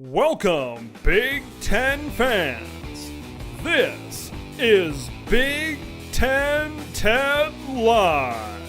Welcome, Big Ten fans. This is Big Ten Ted Live.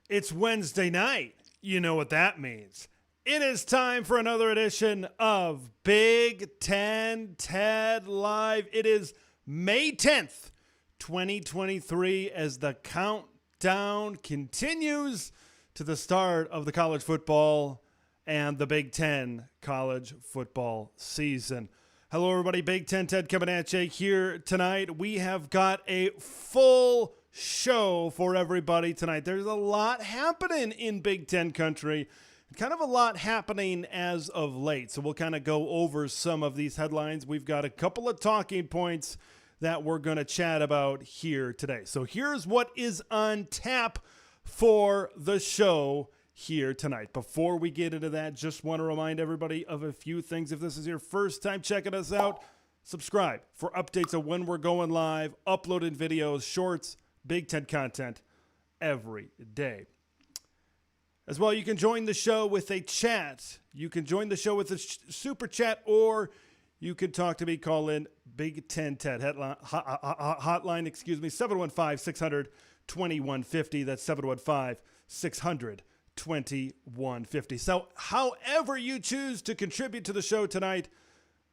It's Wednesday night. You know what that means. It is time for another edition of Big Ten Ted Live. It is May 10th. 2023 as the countdown continues to the start of the college football and the Big Ten college football season. Hello, everybody. Big Ten Ted coming at you here tonight. We have got a full show for everybody tonight. There's a lot happening in Big Ten country, kind of a lot happening as of late. So we'll kind of go over some of these headlines. We've got a couple of talking points that we're going to chat about here today. So here's what is on tap for the show here tonight. Before we get into that, just want to remind everybody of a few things. If this is your first time checking us out, subscribe for updates of when we're going live, uploading videos, shorts, Big Ten content every day. As well, you can join the show with a chat. You can join the show with a super chat, or you can talk to me, call in Big Ten Ted hotline, 715-600-2150. That's 715-600-2150. So however you choose to contribute to the show tonight,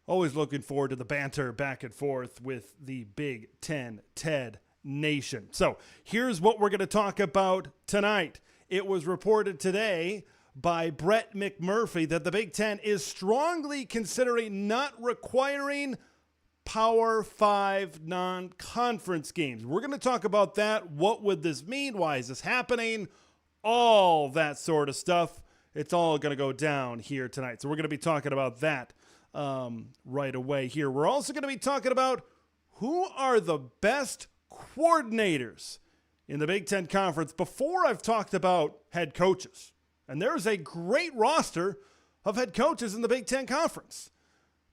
always looking forward to the banter back and forth with the Big Ten Ted Nation. So here's what we're going to talk about tonight. It was reported today by Brett McMurphy that the Big Ten is strongly considering not requiring Power 5 non-conference games. We're going to talk about that. What would this mean? Why is this happening? All that sort of stuff. It's all going to go down here tonight. So we're going to be talking about that right away here. We're also going to be talking about who are the best coordinators in the Big Ten Conference. Before, I've talked about head coaches. And there's a great roster of head coaches in the Big Ten Conference.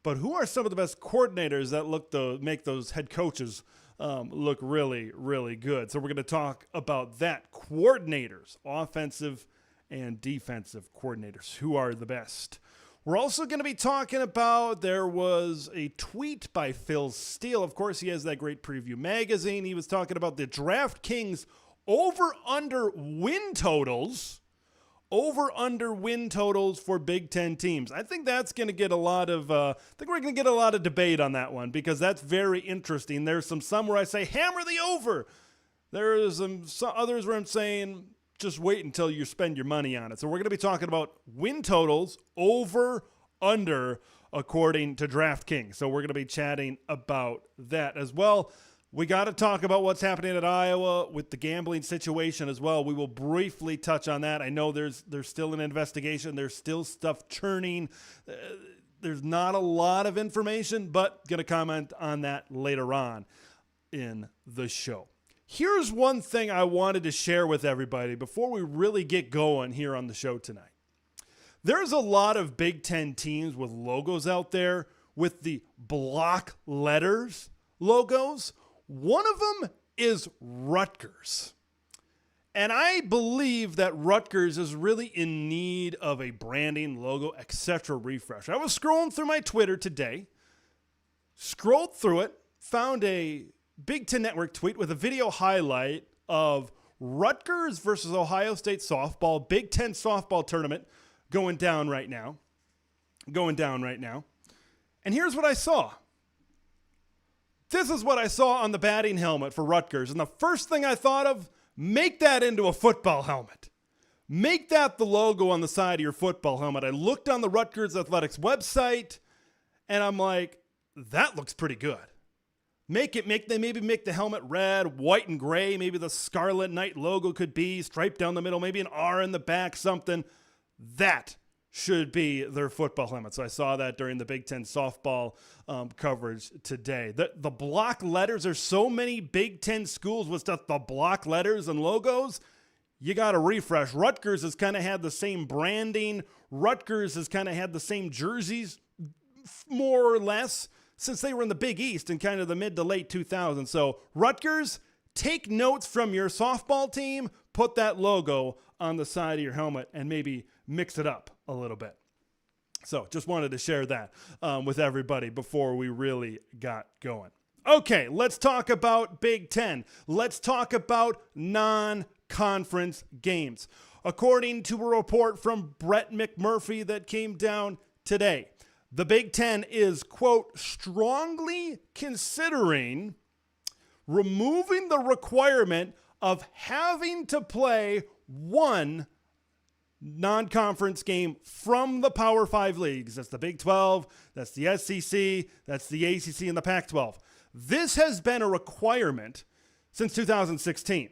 But who are some of the best coordinators that make those head coaches look really, really good? So we're going to talk about that. Coordinators, offensive and defensive coordinators. Who are the best? We're also going to be talking about, there was a tweet by Phil Steele. Of course, he has that great Preview magazine. He was talking about the DraftKings over-under win totals. Over-under win totals for Big Ten teams. I think that's going to get a lot of, we're going to get a lot of debate on that one because that's very interesting. There's some where I say, hammer the over. There's some others where I'm saying, just wait until you spend your money on it. So we're going to be talking about win totals over, under, according to DraftKings. So we're going to be chatting about that as well. We got to talk about what's happening at Iowa with the gambling situation as well. We will briefly touch on that. I know there's still an investigation. There's still stuff churning. There's not a lot of information, but going to comment on that later on in the show. Here's one thing I wanted to share with everybody before we really get going here on the show tonight. There's a lot of Big Ten teams with logos out there with the block letters logos. One of them is Rutgers. And I believe that Rutgers is really in need of a branding, logo, etc. refresh. I was scrolling through my Twitter today, scrolled through it, found a Big Ten Network tweet with a video highlight of Rutgers versus Ohio State softball, Big Ten softball tournament going down right now. And here's what I saw. This is what I saw on the batting helmet for Rutgers. And the first thing I thought of, make that into a football helmet. Make that the logo on the side of your football helmet. I looked on the Rutgers Athletics website, and I'm like, that looks pretty good. Maybe make the helmet red, white, and gray. Maybe the Scarlet Knight logo could be striped down the middle, maybe an R in the back, something. That should be their football helmet. So I saw that during the Big Ten softball coverage today. The block letters, there's so many Big Ten schools with stuff, the block letters and logos. You got to refresh. Rutgers has kind of had the same branding. Rutgers has kind of had the same jerseys, more or less, since they were in the Big East in kind of the mid to late 2000s. So Rutgers, take notes from your softball team, put that logo on the side of your helmet, and maybe mix it up a little bit. So just wanted to share that with everybody before we really got going. Okay, let's talk about Big Ten. Let's talk about non-conference games. According to a report from Brett McMurphy that came down today, the Big Ten is, quote, strongly considering removing the requirement of having to play one non-conference game from the Power 5 leagues. That's the Big 12, that's the SEC, that's the ACC, and the Pac-12. This has been a requirement since 2016.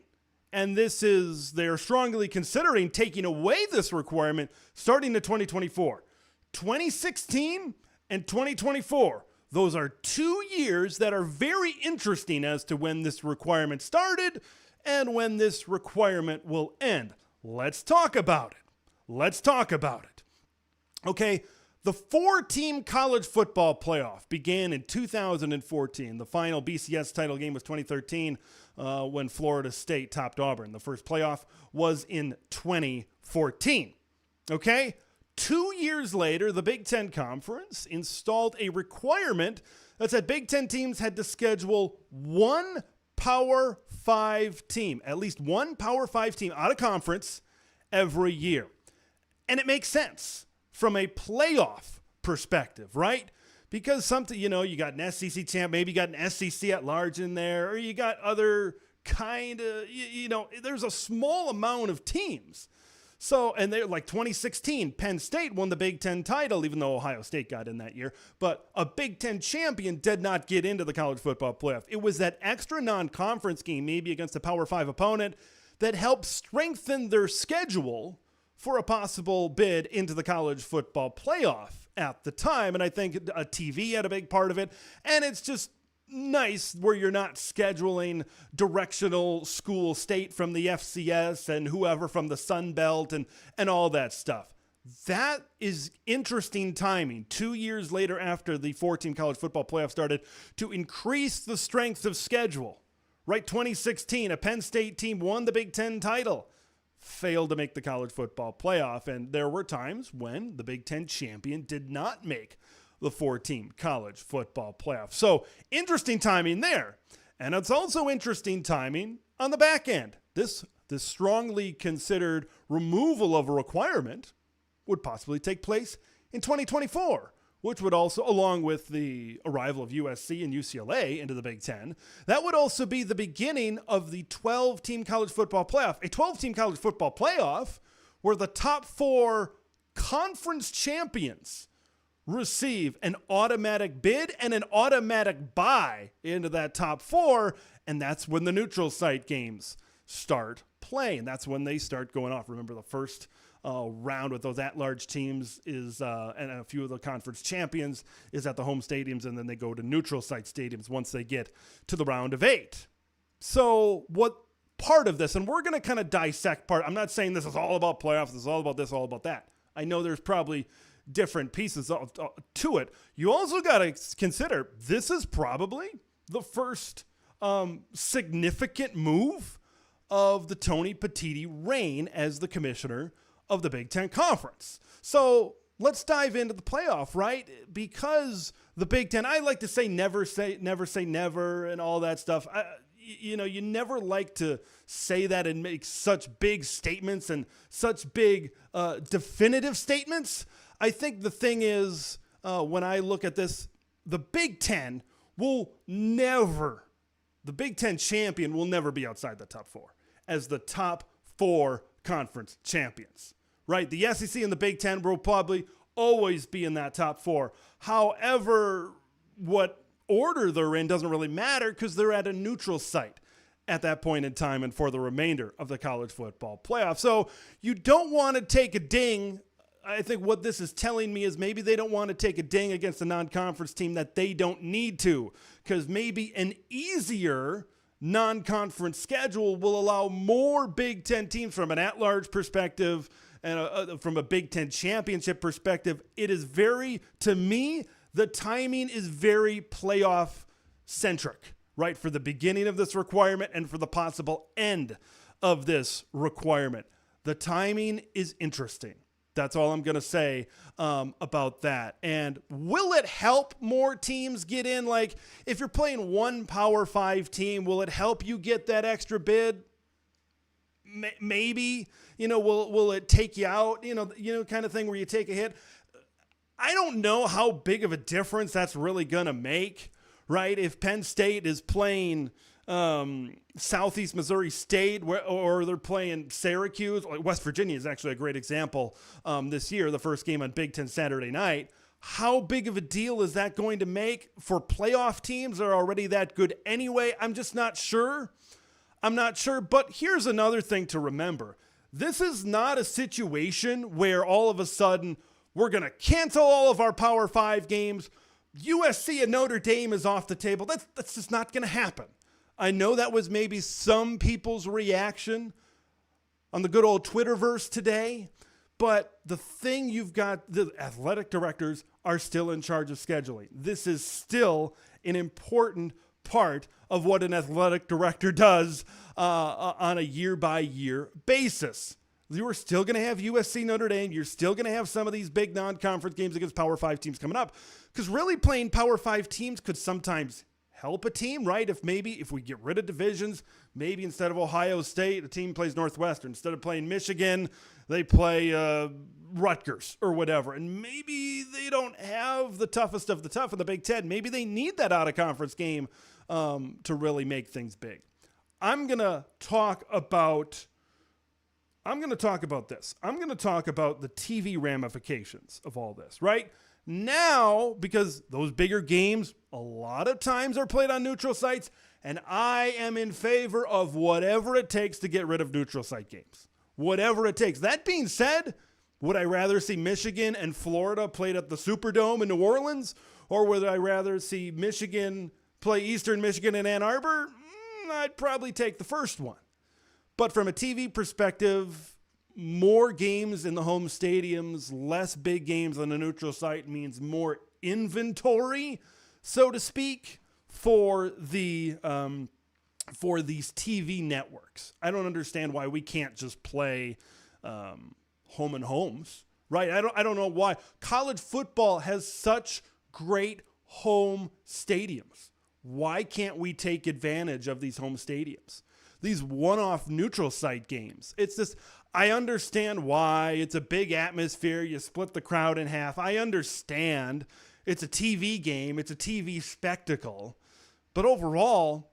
And they're strongly considering taking away this requirement starting in 2024. 2016 and 2024. Those are 2 years that are very interesting as to when this requirement started and when this requirement will end. Let's talk about it. Okay, the 4-team college football playoff began in 2014. The final BCS title game was 2013 when Florida State topped Auburn. The first playoff was in 2014. Okay, 2 years later, the Big Ten Conference installed a requirement that said Big Ten teams had to schedule one Power 5 team, at least one Power 5 team out of conference every year. And it makes sense from a playoff perspective, right? Because you got an SEC champ, maybe you got an SEC at large in there, or you got other kind of, there's a small amount of teams. So, and they're like 2016, Penn State won the Big Ten title, even though Ohio State got in that year. But a Big Ten champion did not get into the college football playoff. It was that extra non-conference game, maybe against a Power 5 opponent, that helped strengthen their schedule for a possible bid into the college football playoff at the time. And I think a TV had a big part of it. And it's just nice where you're not scheduling directional school state from the FCS and whoever from the Sun Belt and all that stuff. That is interesting timing 2 years later after the 4-team college football playoff started to increase the strength of schedule. Right, 2016, a Penn State team won the Big Ten title, failed to make the college football playoff, and there were times when the Big Ten champion did not make the 4-team college football playoff. So interesting timing there. And it's also interesting timing on the back end. This strongly considered removal of a requirement would possibly take place in 2024, which would also, along with the arrival of USC and UCLA into the Big Ten, that would also be the beginning of the 12-team college football playoff. A 12-team college football playoff where the top 4 conference champions receive an automatic bid and an automatic bye into that top 4, and that's when the neutral site games start playing. That's when they start going off. Remember, the first round with those at-large teams is, and a few of the conference champions is at the home stadiums, and then they go to neutral site stadiums once they get to the round of 8. So what part of this, and we're going to kind of dissect part. I'm not saying this is all about playoffs. This is all about this, all about that. I know there's probably different pieces to it. You also got to consider this is probably the first significant move of the Tony Petitti reign as the commissioner of the Big Ten Conference. So let's dive into the playoff, right? Because the Big Ten, I like to say never say never and all that stuff. You never like to say that and make such big statements and such big definitive statements. I think the thing is, when I look at this, the Big Ten the Big Ten champion will never be outside the top 4 as the top 4 conference champions, right? The SEC and the Big Ten will probably always be in that top 4. However, what order they're in doesn't really matter because they're at a neutral site at that point in time and for the remainder of the college football playoff. So you don't want to take a ding. I think what this is telling me is maybe they don't want to take a ding against a non-conference team that they don't need to, because maybe an easier non-conference schedule will allow more Big Ten teams from an at-large perspective and from a Big Ten championship perspective. It is very, to me, the timing is very playoff centric, right? For the beginning of this requirement and for the possible end of this requirement. The timing is interesting. That's all I'm going to say about that. And will it help more teams get in? Like, if you're playing one Power 5 team, will it help you get that extra bid? Maybe. Will it take you out? Kind of thing where you take a hit. I don't know how big of a difference that's really going to make, right? If Penn State is playing Southeast Missouri State or they're playing Syracuse. West Virginia is actually a great example this year, the first game on Big Ten Saturday night. How big of a deal is that going to make for playoff teams that are already that good anyway? I'm just not sure. But here's another thing to remember. This is not a situation where all of a sudden we're going to cancel all of our Power 5 games. USC and Notre Dame is off the table. That's just not going to happen. I know that was maybe some people's reaction on the good old Twitterverse today, but the thing you've got, the athletic directors are still in charge of scheduling. This is still an important part of what an athletic director does on a year-by-year basis. You are still going to have USC, Notre Dame. You're still going to have some of these big non-conference games against Power 5 teams coming up, because really playing Power 5 teams could sometimes help a team, right? If we get rid of divisions, maybe instead of Ohio State, a team plays Northwestern. Instead of playing Michigan, they play Rutgers or whatever. And maybe they don't have the toughest of the tough in the Big Ten. Maybe they need that out-of-conference game to really make things big. I'm going to talk about this. I'm going to talk about the TV ramifications of all this, right? Now, because those bigger games a lot of times are played on neutral sites, and I am in favor of whatever it takes to get rid of neutral site games. Whatever it takes. That being said, would I rather see Michigan and Florida played at the Superdome in New Orleans, or would I rather see Michigan play Eastern Michigan in Ann Arbor? I'd probably take the first one. But from a TV perspective, more games in the home stadiums, less big games on a neutral site means more inventory, so to speak, for these TV networks. I don't understand why we can't just play home and homes, right? I don't know why. College football has such great home stadiums. Why can't we take advantage of these home stadiums? These one-off neutral site games. It's this. I understand why. It's a big atmosphere. You split the crowd in half. I understand. It's a TV game. It's a TV spectacle. But overall,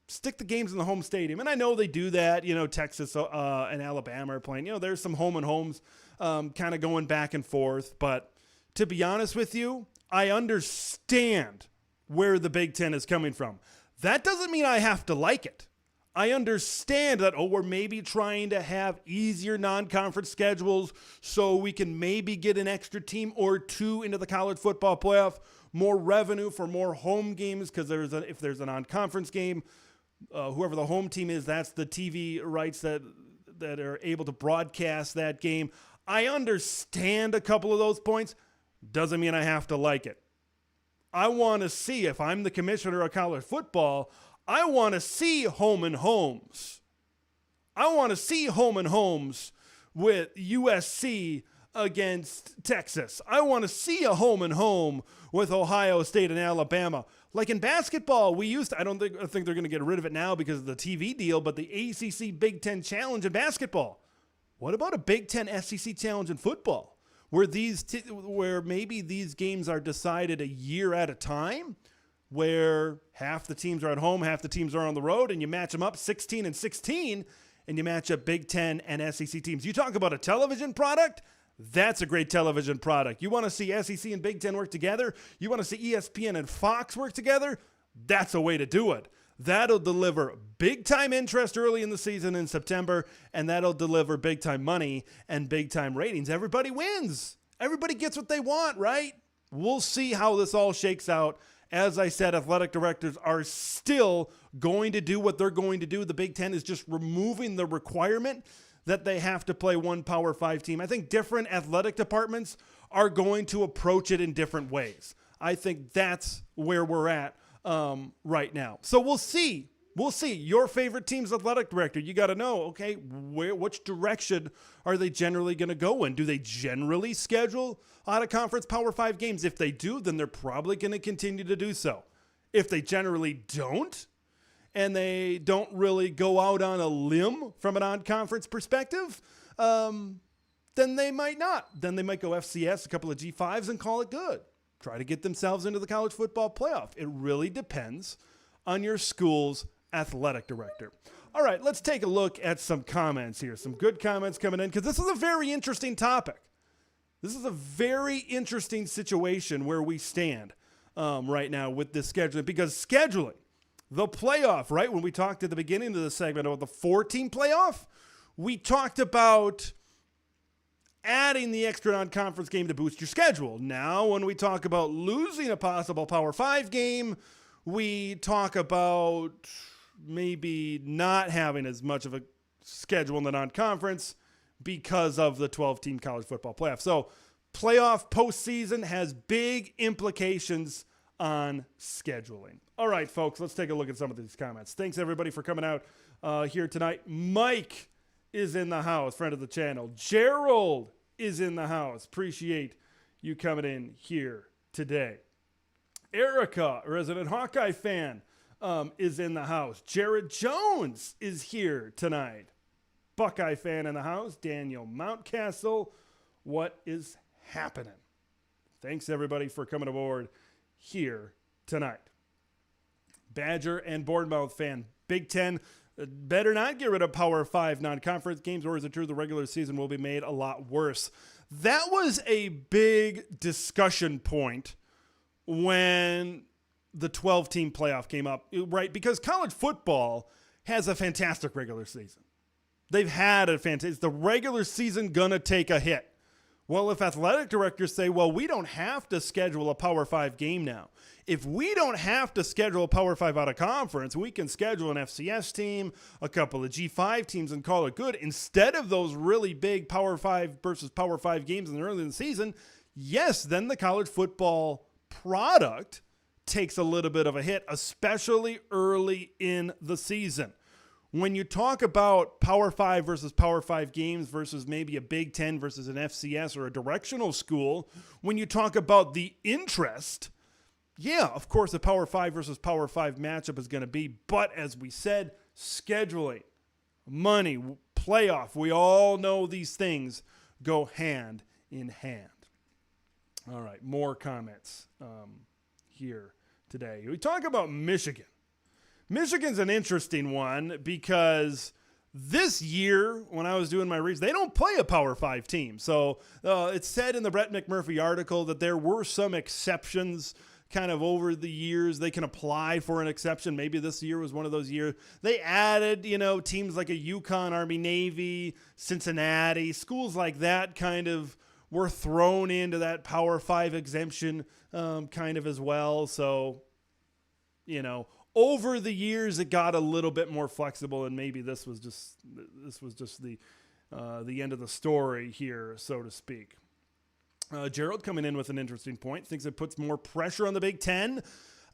stick the games in the home stadium. And I know they do that. Texas and Alabama are playing. There's some home and homes kind of going back and forth. But to be honest with you, I understand where the Big Ten is coming from. That doesn't mean I have to like it. I understand that, we're maybe trying to have easier non-conference schedules so we can maybe get an extra team or two into the college football playoff, more revenue for more home games, because if there's a non-conference game, whoever the home team is, that's the TV rights that are able to broadcast that game. I understand a couple of those points. Doesn't mean I have to like it. I want to see, if I'm the commissioner of college football, I want to see home and homes. I want to see home and homes with USC against Texas. I want to see a home and home with Ohio State and Alabama. Like in basketball, I think they're going to get rid of it now because of the TV deal, but the ACC Big Ten Challenge in basketball. What about a Big Ten SEC Challenge in football? Where maybe these games are decided a year at a time, where half the teams are at home, half the teams are on the road, and you match them up 16 and 16, and you match up Big Ten and SEC teams. You talk about a television product, that's a great television product. You want to see SEC and Big Ten work together? You want to see ESPN and Fox work together? That's a way to do it. That'll deliver big-time interest early in the season in September, and that'll deliver big-time money and big-time ratings. Everybody wins. Everybody gets what they want, right? We'll see how this all shakes out. As I said, athletic directors are still going to do what they're going to do. The Big Ten is just removing the requirement that they have to play one Power 5 team. I think different athletic departments are going to approach it in different ways. I think that's where we're at right now. So we'll see. We'll see. Your favorite team's athletic director, you got to know, okay, which direction are they generally going to go in? Do they generally schedule out-of-conference Power 5 games? If they do, then they're probably going to continue to do so. If they generally don't, and they don't really go out on a limb from an on-conference perspective, then they might not. Then they might go FCS, a couple of G5s, and call it good. Try to get themselves into the college football playoff. It really depends on your school's athletic director. All right, let's take a look at some comments here. Some good comments coming in, because this is a very interesting topic. This is a very interesting situation where we stand right now with this scheduling, because scheduling, the playoff, right? When we talked at the beginning of the segment about the 4-team playoff, we talked about adding the extra non-conference game to boost your schedule. Now, when we talk about losing a possible Power 5 game, we talk about maybe not having as much of a schedule in the non-conference because of the 12-team college football playoff. So playoff postseason has big implications on scheduling. All right, folks, let's take a look at some of these comments. Thanks, everybody, for coming out here tonight. Mike is in the house, friend of the channel. Gerald is in the house. Appreciate you coming in here today. Erica, a resident Hawkeye fan, is in the house. Jared Jones is here tonight. Buckeye fan in the house. Daniel Mountcastle, what is happening? Thanks, everybody, for coming aboard here tonight. Badger and Bournemouth fan. Big Ten better not get rid of Power 5 non-conference games, or is it true the regular season will be made a lot worse? That was a big discussion point when the 12-team playoff came up, right? Because college football has a fantastic regular season. They've had a fantastic. Is the regular season going to take a hit? Well, if athletic directors say, well, we don't have to schedule a Power 5 game now. If we don't have to schedule a Power 5 out of conference, we can schedule an FCS team, a couple of G5 teams, and call it good. Instead of those really big Power 5 versus Power 5 games in the early in the season, yes, then the college football product takes a little bit of a hit, especially early in the season. When you talk about Power 5 versus Power 5 games versus maybe a Big Ten versus an FCS or a directional school, when you talk about the interest, yeah, of course, a Power 5 versus Power 5 matchup is going to be. But as we said, scheduling, money, playoff, we all know these things go hand in hand. All right, more comments here today. We talk about Michigan. Michigan's an interesting one because this year, when I was doing my research, they don't play a Power 5 team. So it said in the Brett McMurphy article that there were some exceptions kind of over the years. They can apply for an exception. Maybe this year was one of those years. They added, teams like a UConn, Army, Navy, Cincinnati, schools like that kind of were thrown into that Power 5 exemption kind of as well. So, over the years, it got a little bit more flexible, and maybe this was just the end of the story here, so to speak. Gerald coming in with an interesting point, thinks it puts more pressure on the Big Ten.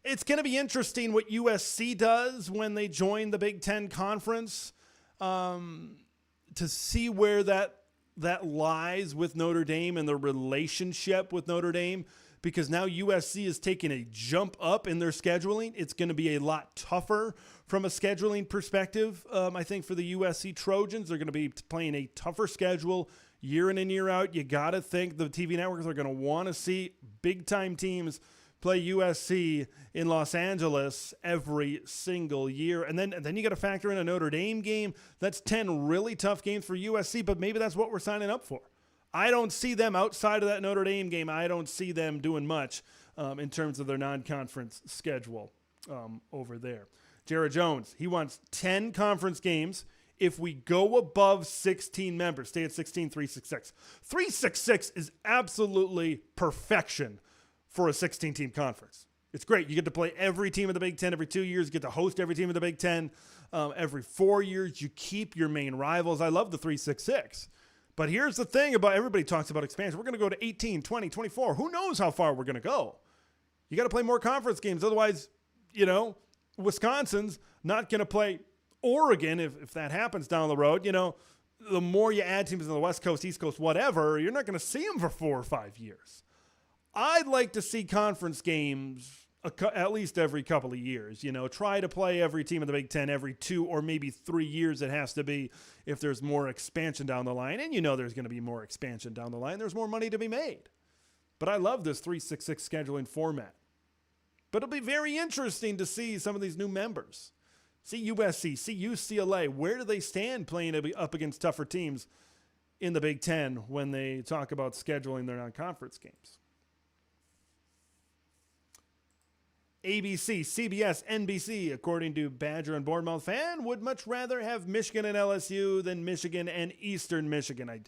It's going to be interesting what USC does when they join the Big Ten Conference to see where that lies with Notre Dame and the relationship with Notre Dame. Because now USC is taking a jump up in their scheduling. It's going to be a lot tougher from a scheduling perspective, I think, for the USC Trojans. They're going to be playing a tougher schedule year in and year out. You got to think the TV networks are going to want to see big-time teams play USC in Los Angeles every single year. And then you got to factor in a Notre Dame game. That's 10 really tough games for USC, but maybe that's what we're signing up for. I don't see them outside of that Notre Dame game. I don't see them doing much in terms of their non-conference schedule over there. Jared Jones, he wants 10 conference games. If we go above 16 members, stay at 16, 366. 366 is absolutely perfection for a 16-team conference. It's great. You get to play every team in the Big Ten every 2 years. You get to host every team in the Big Ten every 4 years. You keep your main rivals. I love the 366. But here's the thing about everybody talks about expansion. We're going to go to 18, 20, 24. Who knows how far we're going to go? You got to play more conference games. Otherwise, Wisconsin's not going to play Oregon if that happens down the road. The more you add teams on the West Coast, East Coast, whatever, you're not going to see them for 4 or 5 years. I'd like to see conference games at least every couple of years. Try to play every team in the Big Ten every 2 or maybe 3 years. It has to be if there's more expansion down the line. And there's going to be more expansion down the line. There's more money to be made. But I love this 3-6-6 scheduling format. But it'll be very interesting to see some of these new members. See USC, see UCLA. Where do they stand playing up against tougher teams in the Big Ten when they talk about scheduling their non-conference games? ABC, CBS, NBC, according to Badger and Bournemouth fan, would much rather have Michigan and LSU than Michigan and Eastern Michigan. I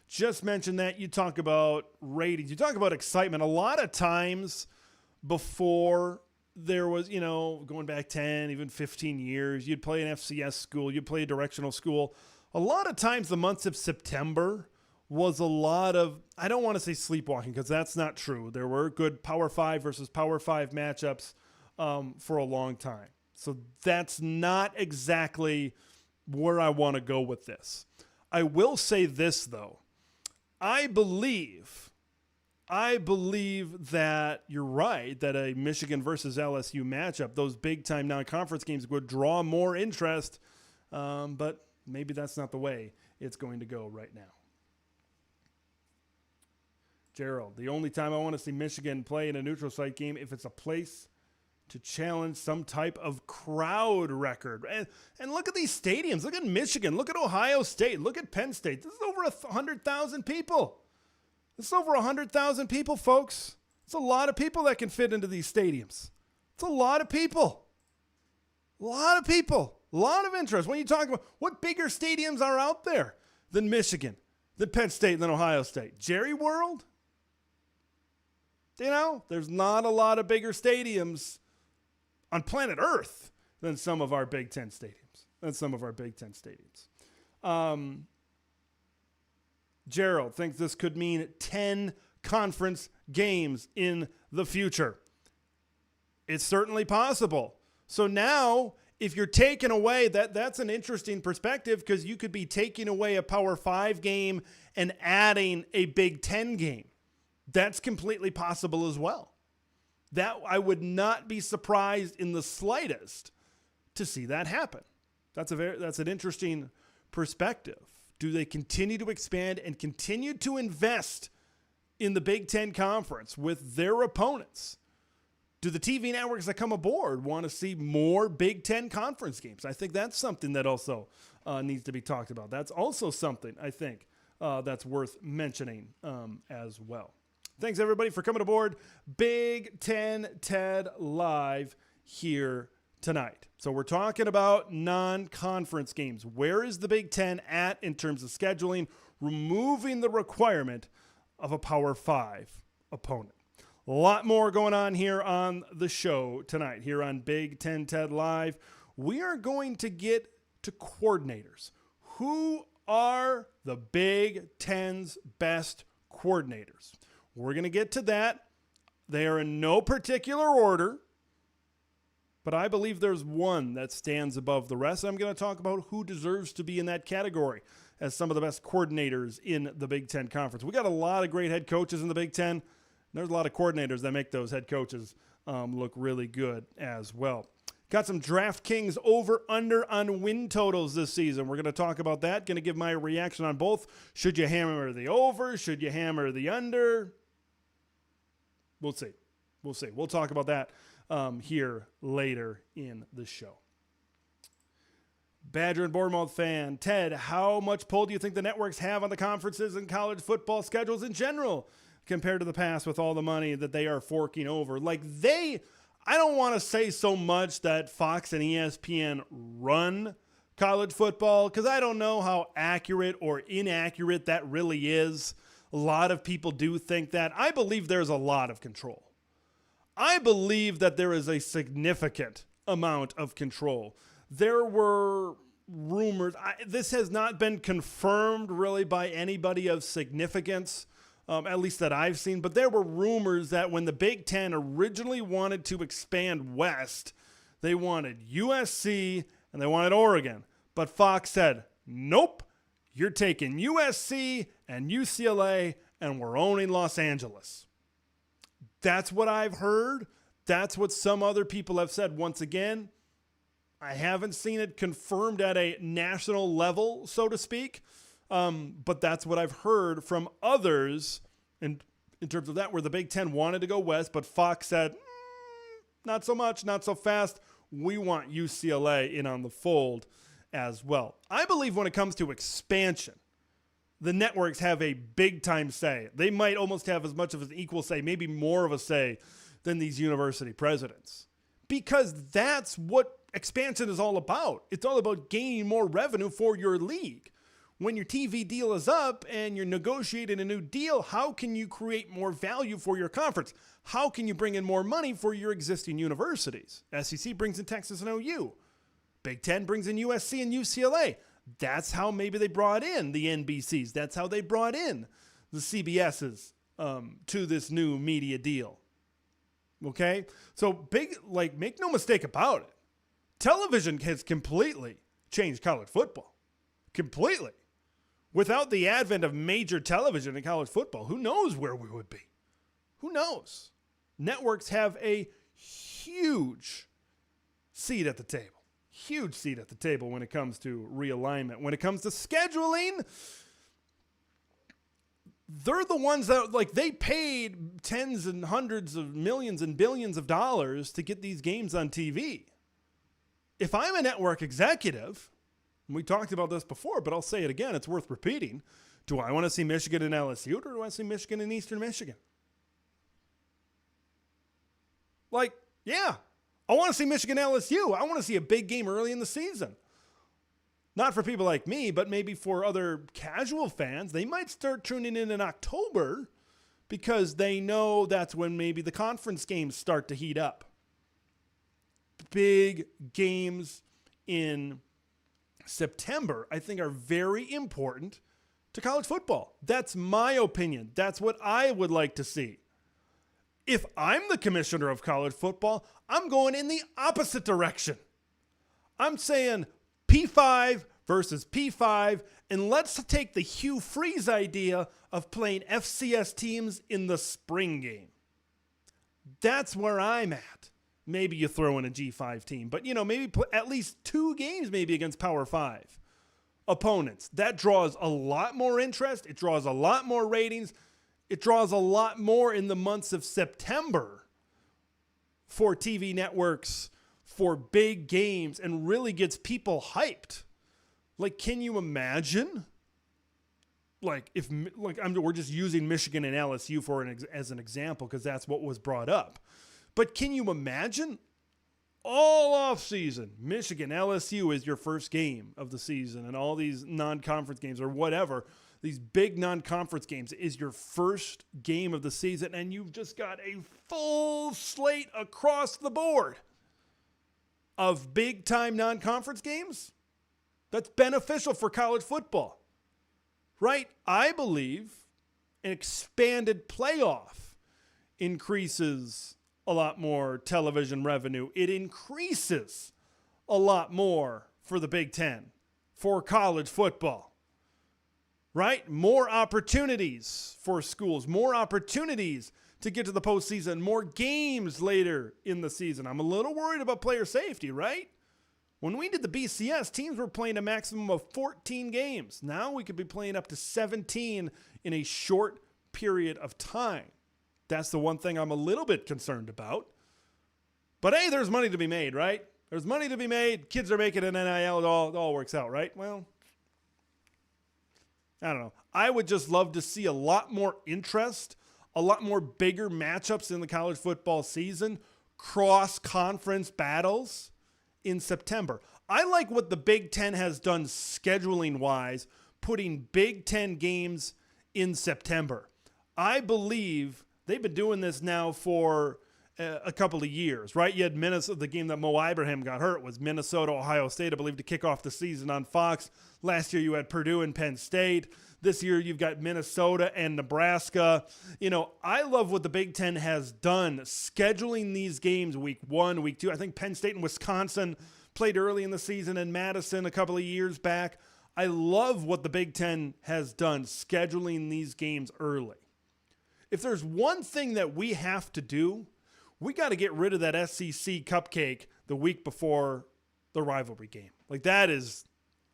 just mentioned that. You talk about ratings. You talk about excitement. A lot of times before there was, going back 10, even 15 years, you'd play an FCS school, you'd play a directional school. A lot of times the months of September was a lot of, I don't want to say sleepwalking because that's not true. There were good Power 5 versus Power 5 matchups for a long time. So that's not exactly where I want to go with this. I will say this, though. I believe that you're right, that a Michigan versus LSU matchup, those big-time non-conference games would draw more interest, but maybe that's not the way it's going to go right now. Gerald, the only time I want to see Michigan play in a neutral site game if it's a place to challenge some type of crowd record. And look at these stadiums. Look at Michigan. Look at Ohio State. Look at Penn State. This is over 100,000 people. This is over 100,000 people, folks. It's a lot of people that can fit into these stadiums. It's a lot of people. A lot of people. A lot of interest. When you talk about what bigger stadiums are out there than Michigan, than Penn State, than Ohio State? Jerry World? There's not a lot of bigger stadiums on planet Earth than some of our Big Ten stadiums. Gerald thinks this could mean 10 conference games in the future. It's certainly possible. So now, if you're taking away, that's an interesting perspective because you could be taking away a Power 5 game and adding a Big Ten game. That's completely possible as well. That I would not be surprised in the slightest to see that happen. That's an interesting perspective. Do they continue to expand and continue to invest in the Big Ten Conference with their opponents? Do the TV networks that come aboard want to see more Big Ten Conference games? I think that's something that also needs to be talked about. That's also something I think that's worth mentioning as well. Thanks, everybody, for coming aboard Big Ten TED Live here tonight. So we're talking about non-conference games. Where is the Big Ten at in terms of scheduling, removing the requirement of a Power 5 opponent? A lot more going on here on the show tonight, here on Big Ten TED Live. We are going to get to coordinators. Who are the Big Ten's best coordinators? We're going to get to that. They are in no particular order, but I believe there's one that stands above the rest. I'm going to talk about who deserves to be in that category as some of the best coordinators in the Big Ten Conference. We got a lot of great head coaches in the Big Ten. There's a lot of coordinators that make those head coaches look really good as well. Got some DraftKings over-under on win totals this season. We're going to talk about that. Going to give my reaction on both. Should you hammer the over? Should you hammer the under? We'll see. We'll talk about that here later in the show. Badger and Bournemouth fan, Ted, how much pull do you think the networks have on the conferences and college football schedules in general compared to the past with all the money that they are forking over? I don't want to say so much that Fox and ESPN run college football because I don't know how accurate or inaccurate that really is. A lot of people do think that. I believe there's a lot of control. I believe that there is a significant amount of control. There were rumors. This has not been confirmed really by anybody of significance, at least that I've seen. But there were rumors that when the Big Ten originally wanted to expand west, They wanted USC and they wanted Oregon. But Fox said, nope, you're taking USC and UCLA and we're owning Los Angeles. That's what I've heard. That's what some other people have said. Once again, I haven't seen it confirmed at a national level, so to speak. But that's what I've heard from others in terms of that, where the Big Ten wanted to go west, but Fox said, not so much, not so fast. We want UCLA in on the fold as well. I believe when it comes to expansion, the networks have a big time say. They might almost have as much of an equal say, maybe more of a say than these university presidents. Because that's what expansion is all about. It's all about gaining more revenue for your league. When your TV deal is up and you're negotiating a new deal, how can you create more value for your conference? How can you bring in more money for your existing universities? SEC brings in Texas and OU. Big Ten brings in USC and UCLA. That's how maybe they brought in the NBCs. That's how they brought in the CBSs to this new media deal. Okay? So make no mistake about it. Television has completely changed college football. Completely. Without the advent of major television in college football, who knows where we would be? Who knows? Networks have a huge seat at the table. Huge seat at the table when it comes to realignment. When it comes to scheduling, they're the ones that, they paid tens and hundreds of millions and billions of dollars to get these games on TV. If I'm a network executive, and we talked about this before, but I'll say it again, it's worth repeating. Do I want to see Michigan and LSU, or do I want to see Michigan and Eastern Michigan? Yeah, I want to see Michigan LSU. I want to see a big game early in the season. Not for people like me, but maybe for other casual fans. They might start tuning in October because they know that's when maybe the conference games start to heat up. Big games in September, I think, are very important to college football. That's my opinion. That's what I would like to see. If I'm the commissioner of college football, I'm going in the opposite direction. I'm saying P5 versus P5, and let's take the Hugh Freeze idea of playing FCS teams in the spring game. That's where I'm at. Maybe you throw in a G5 team, but maybe at least 2 games maybe against Power 5 opponents. That draws a lot more interest. It draws a lot more ratings. It draws a lot more in the months of September for TV networks, for big games, and really gets people hyped. Can you imagine? We're just using Michigan and LSU as an example because that's what was brought up. But can you imagine all off season, Michigan, LSU is your first game of the season, and all these non-conference games or whatever, these big non-conference games is your first game of the season, and you've just got a full slate across the board of big-time non-conference games? That's beneficial for college football, right? I believe an expanded playoff increases a lot more television revenue. It increases a lot more for the Big Ten, for college football, right? More opportunities for schools, more opportunities to get to the postseason, more games later in the season. I'm a little worried about player safety, right? When we did the BCS, teams were playing a maximum of 14 games. Now we could be playing up to 17 in a short period of time. That's the one thing I'm a little bit concerned about. But hey, there's money to be made, right? There's money to be made. Kids are making an NIL. It all works out, right? Well, I don't know. I would just love to see a lot more interest, a lot more bigger matchups in the college football season, cross-conference battles in September. I like what the Big Ten has done scheduling-wise, putting Big Ten games in September. I believe they've been doing this now for a couple of years, right? You had Minnesota. The game that Mo Ibrahim got hurt was Minnesota, Ohio State, I believe, to kick off the season on Fox. Last year you had Purdue and Penn State. This year you've got Minnesota and Nebraska. I love what the Big Ten has done scheduling these games week 1, week 2. I think Penn State and Wisconsin played early in the season in Madison a couple of years back. I love what the Big Ten has done scheduling these games early. If there's one thing that we have to do, we got to get rid of that SEC cupcake the week before the rivalry game. Like, that is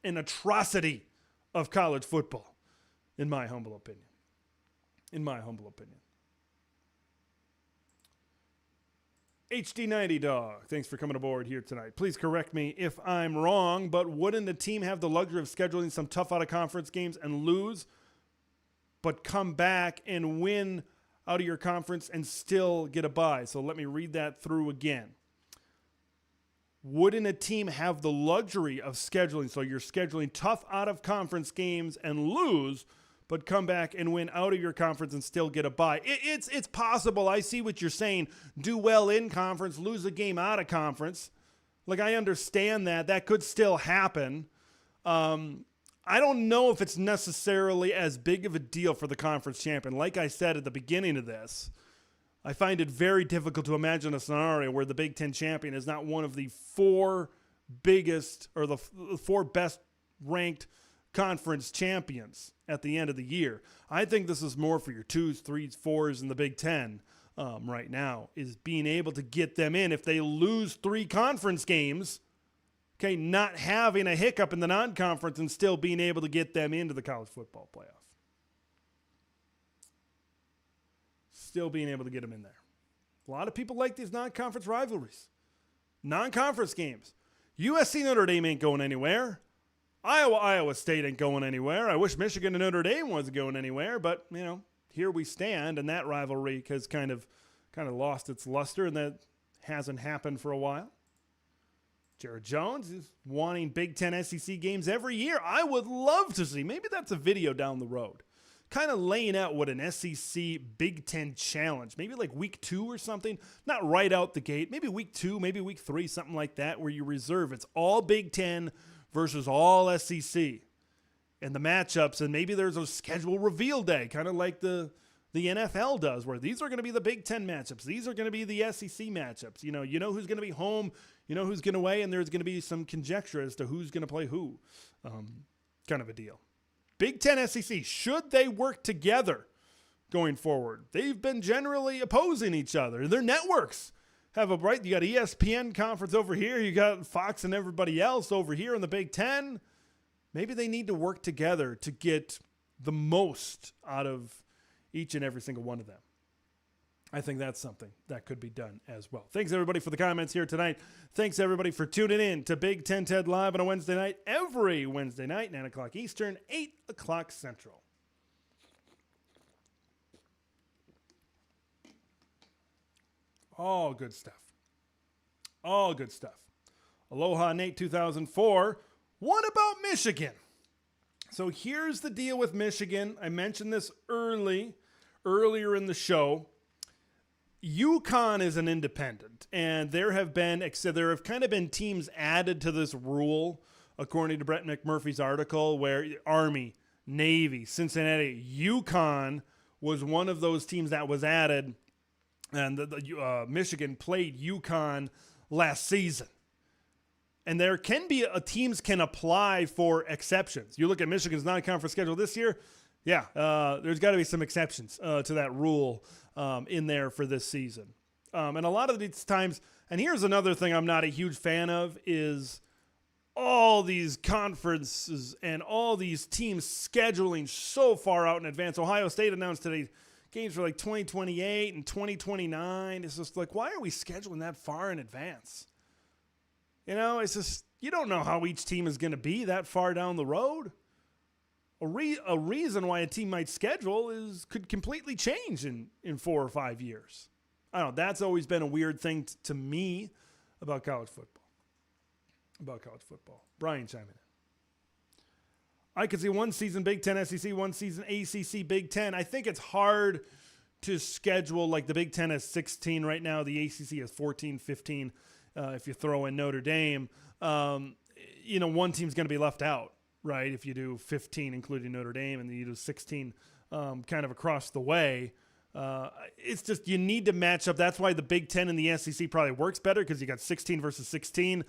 an atrocity of college football, in my humble opinion. HD90 Dog, thanks for coming aboard here tonight. Please correct me if I'm wrong, but wouldn't a team have the luxury of scheduling some tough out-of-conference games and lose, but come back and win out of your conference and still get a bye? So let me read that through again. Wouldn't a team have the luxury of scheduling, so you're scheduling tough out-of-conference games and lose, but come back and win out of your conference and still get a bye? It's possible. I see what you're saying. Do well in conference, lose a game out of conference. Like, I understand that. That could still happen. I don't know if it's necessarily as big of a deal for the conference champion. Like I said at the beginning of this, I find it very difficult to imagine a scenario where the Big Ten champion is not one of the 4 biggest or the 4 best ranked conference champions at the end of the year. I think this is more for your 2s, 3s, 4s in the Big Ten right now, is being able to get them in. If they lose 3 conference games, okay, not having a hiccup in the non-conference and still being able to get them into the college football playoff. Still being able to get them in there. A lot of people like these non-conference rivalries. Non-conference games. USC Notre Dame ain't going anywhere. Iowa State ain't going anywhere. I wish Michigan and Notre Dame wasn't going anywhere, but, here we stand, and that rivalry has kind of lost its luster, and that hasn't happened for a while. Jared Jones is wanting Big Ten SEC games every year. I would love to see. Maybe that's a video down the road, kind of laying out what an SEC Big Ten challenge, maybe like week 2 or something, not right out the gate, maybe week 2, maybe week 3, something like that, where you reserve. It's all Big Ten versus all SEC and the matchups. And maybe there's a schedule reveal day, kind of like the NFL does, where these are going to be the Big Ten matchups. These are going to be the SEC matchups. You know who's going to be home, you know who's going to away, and there's going to be some conjecture as to who's going to play who, kind of a deal. Big Ten SEC, should they work together going forward? They've been generally opposing each other. Their networks have a right. You got ESPN conference over here. You got Fox and everybody else over here in the Big Ten. Maybe they need to work together to get the most out of each and every single one of them. I think that's something that could be done as well. Thanks, everybody, for the comments here tonight. Thanks, everybody, for tuning in to Big Ten Ted Live on a Wednesday night, every Wednesday night, 9 o'clock Eastern, 8 o'clock Central. All good stuff. All good stuff. Aloha Nate 2004. What about Michigan? So here's the deal with Michigan. I mentioned this earlier in the show. UConn is an independent, and there have kind of been teams added to this rule, according to Brett McMurphy's article, where Army, Navy, Cincinnati, UConn was one of those teams that was added, and Michigan played UConn last season. And there can be teams can apply for exceptions. You look at Michigan's non-conference schedule this year, there's got to be some exceptions to that rule in there for this season. And a lot of these times, and here's another thing I'm not a huge fan of, is all these conferences and all these teams scheduling so far out in advance. Ohio State announced today games for like 2028 and 2029. It's just like, why are we scheduling that far in advance? It's just, you don't know how each team is going to be that far down the road. A reason why a team might schedule could completely change in 4 or 5 years. I don't know. That's always been a weird thing to me about college football. Brian chiming in. I could see one season Big Ten SEC, one season ACC Big Ten. I think it's hard to schedule, like the Big Ten has 16 right now, the ACC has 14, 15 if you throw in Notre Dame. One team's going to be left out, right? If you do 15, including Notre Dame, and then you do 16 kind of across the way. It's just you need to match up. That's why the Big Ten and the SEC probably works better, because you got 16 versus 16.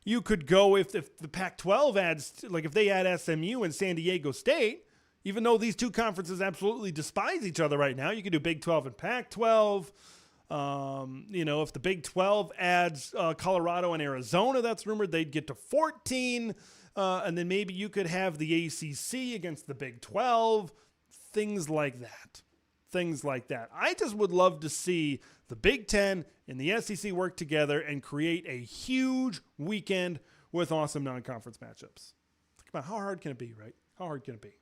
You could go if the Pac-12 adds, like if they add SMU and San Diego State, even though these two conferences absolutely despise each other right now, you could do Big 12 and Pac-12. If the Big 12 adds Colorado and Arizona, that's rumored, they'd get to 14. And then maybe you could have the ACC against the Big 12, things like that. I just would love to see the Big Ten and the SEC work together and create a huge weekend with awesome non-conference matchups. Think about how hard can it be, right? How hard can it be?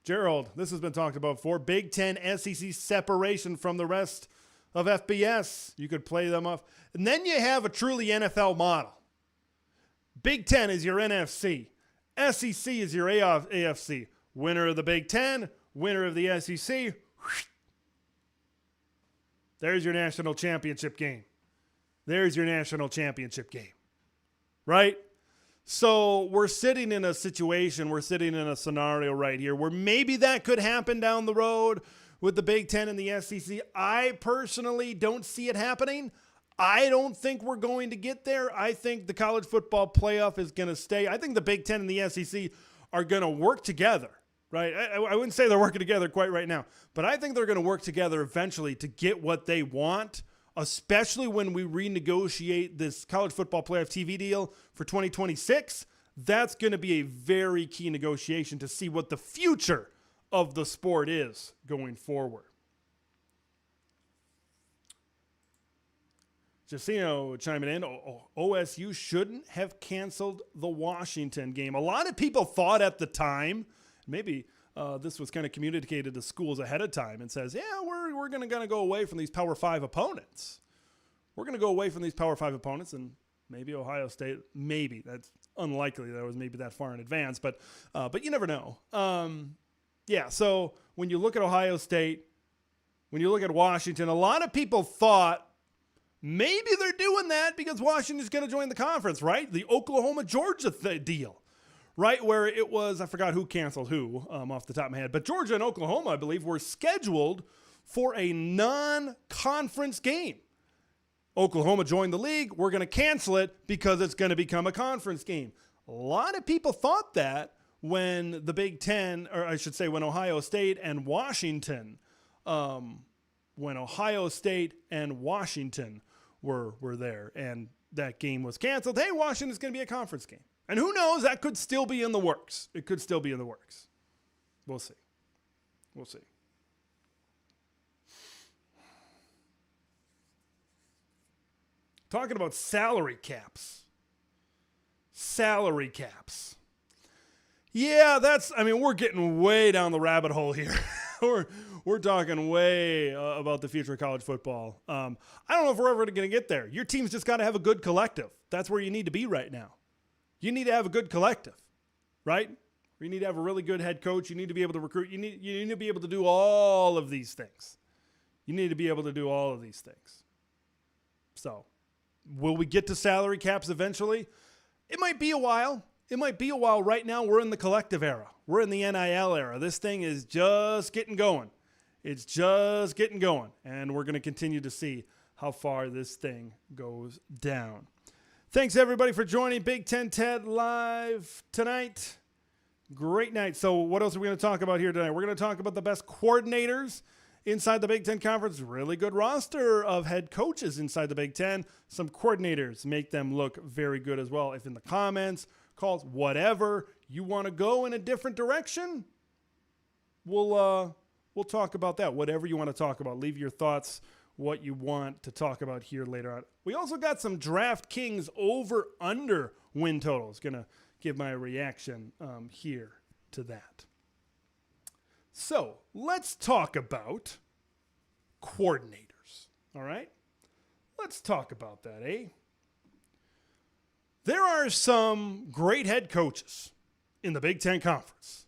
Gerald, this has been talked about before. Big Ten SEC separation from the rest of FBS. You could play them off. And then you have a truly NFL model. Big Ten is your NFC. SEC is your AFC. Winner of the Big Ten, winner of the SEC. There's your national championship game. Right? So we're sitting in a situation, we're sitting in a scenario right here where maybe that could happen down the road with the Big Ten and the SEC. I personally don't see it happening. I don't think we're going to get there. I think the college football playoff is going to stay. I think the Big Ten and the SEC are going to work together, right? I wouldn't say they're working together quite right now, but I think they're going to work together eventually to get what they want, especially when we renegotiate this college football playoff TV deal for 2026. That's going to be a very key negotiation to see what the future of the sport is going forward. Justino chiming in, OSU shouldn't have canceled the Washington game. A lot of people thought at the time, maybe this was kind of communicated to schools ahead of time and says, yeah, we're going to go away from these Power 5 opponents. We're going to go away from these Power 5 opponents, and maybe Ohio State, maybe. That's unlikely that was maybe that far in advance, but you never know. So when you look at Ohio State, when you look at Washington, a lot of people thought maybe they're doing that because Washington's going to join the conference, right? The Oklahoma-Georgia deal, right? Where it was, I forgot who canceled who off the top of my head, but Georgia and Oklahoma, I believe, were scheduled for a non-conference game. Oklahoma joined the league. We're going to cancel it because it's going to become a conference game. A lot of people thought that when the Big Ten, or I should say when Ohio State and Washington, were there and that game was canceled. Hey, Washington's going to be a conference game. And who knows, that could still be in the works. It could still be in the works. We'll see. Talking about salary caps. Yeah, we're getting way down the rabbit hole here. We're talking way about the future of college football. I don't know if we're ever going to get there. Your team's just got to have a good collective. That's where you need to be right now. You need to have a good collective, right? You need to have a really good head coach. You need to be able to recruit. You need to be able to do all of these things. So, will we get to salary caps eventually? It might be a while. Right now, we're in the collective era. We're in the NIL era. This thing is just getting going. And we're going to continue to see how far this thing goes down. Thanks, everybody, for joining Big Ten Ted Live tonight. Great night. So what else are we going to talk about here tonight? We're going to talk about the best coordinators inside the Big Ten Conference. Really good roster of head coaches inside the Big Ten. Some coordinators make them look very good as well. If in the comments, calls, whatever, you want to go in a different direction, we'll talk about that. Whatever you want to talk about. Leave your thoughts, what you want to talk about here later on. We also got some DraftKings over-under win totals. Going to give my reaction here to that. So let's talk about coordinators. All right? Let's talk about that, eh? There are some great head coaches in the Big Ten Conference.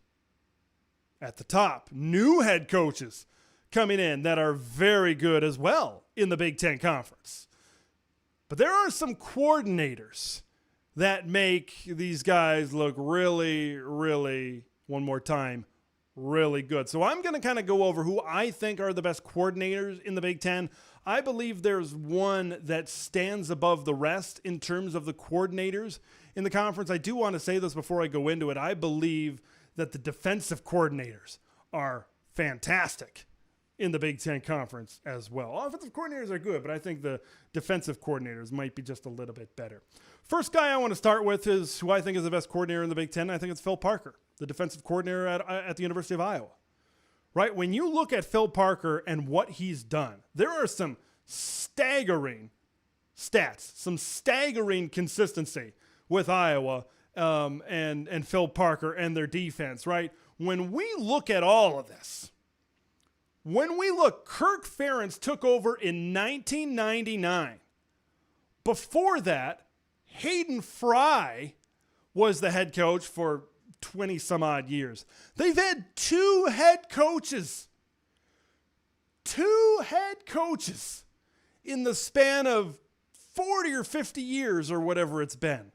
at the top. New head coaches coming in that are very good as well in the Big Ten Conference. But there are some coordinators that make these guys look really, really, one more time, really good. So I'm going to kind of go over who I think are the best coordinators in the Big Ten. I believe there's one that stands above the rest in terms of the coordinators in the conference. I do want to say this before I go into it. I believe that the defensive coordinators are fantastic in the Big Ten Conference as well. Offensive coordinators are good, but I think the defensive coordinators might be just a little bit better. First guy I want to start with is who I think is the best coordinator in the Big Ten. I think it's Phil Parker, the defensive coordinator at the University of Iowa. Right? When you look at Phil Parker and what he's done, there are some staggering stats, some staggering consistency with Iowa and Phil Parker and their defense, right? When we look at all of this, Kirk Ferentz took over in 1999. Before that, Hayden Fry was the head coach for 20 some odd years. They've had two head coaches in the span of 40 or 50 years or whatever it's been.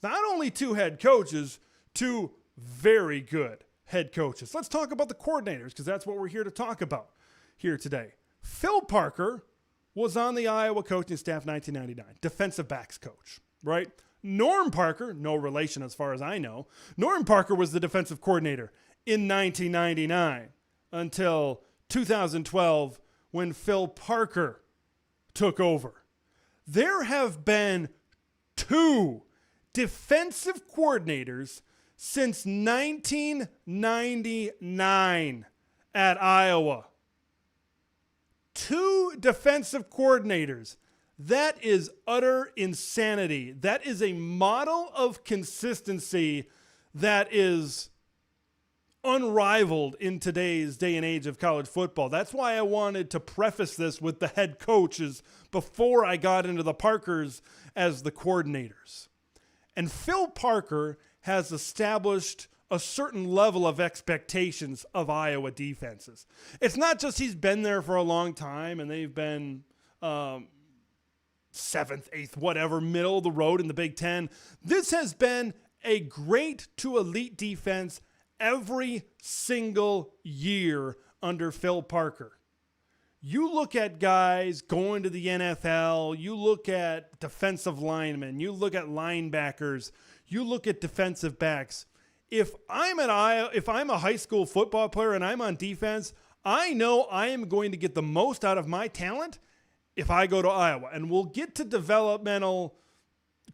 Not only two head coaches, two very good head coaches. Let's talk about the coordinators because that's what we're here to talk about here today. Phil Parker was on the Iowa coaching staff 1999, defensive backs coach, right? Norm Parker, no relation as far as I know, Norm Parker was the defensive coordinator in 1999 until 2012 when Phil Parker took over. There have been two defensive coordinators since 1999 at Iowa. Two defensive coordinators. That is utter insanity. That is a model of consistency that is unrivaled in today's day and age of college football. That's why I wanted to preface this with the head coaches before I got into the Parkers as the coordinators. And Phil Parker has established a certain level of expectations of Iowa defenses. It's not just he's been there for a long time and they've been seventh, eighth, whatever, middle of the road in the Big Ten. This has been a great to elite defense every single year under Phil Parker. You look at guys going to the NFL, you look at defensive linemen, you look at linebackers, you look at defensive backs. If I'm a high school football player and I'm on defense, I know I am going to get the most out of my talent if I go to Iowa. And we'll get to developmental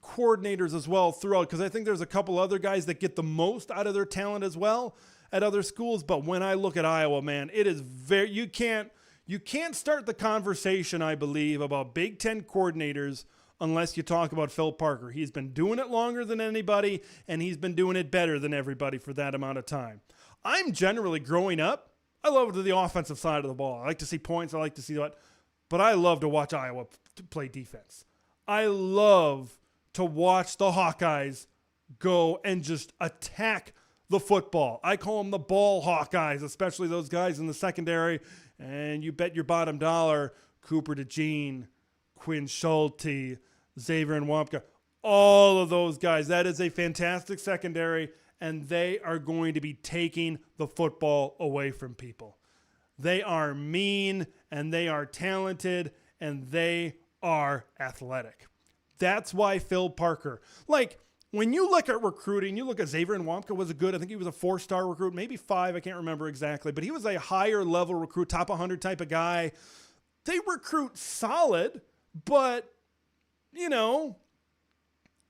coordinators as well throughout, because I think there's a couple other guys that get the most out of their talent as well at other schools. But when I look at Iowa, man, it is very, you can't start the conversation, I believe, about Big Ten coordinators unless you talk about Phil Parker. He's been doing it longer than anybody, and he's been doing it better than everybody for that amount of time. I'm generally, growing up, I love the offensive side of the ball. I like to see points. I like to see that. But I love to watch Iowa play defense. I love to watch the Hawkeyes go and just attack the football. I call them the ball Hawkeyes, especially those guys in the secondary. And you bet your bottom dollar, Cooper DeJean, Quinn Schulte, Xavier Nwankpa, all of those guys. That is a fantastic secondary, and they are going to be taking the football away from people. They are mean, and they are talented, and they are athletic. That's why Phil Parker, like, when you look at recruiting, you look at Xavier Nwankpa was a good, I think he was a 4-star recruit, maybe 5, I can't remember exactly, but he was a higher level recruit, top 100 type of guy. They recruit solid, but, you know,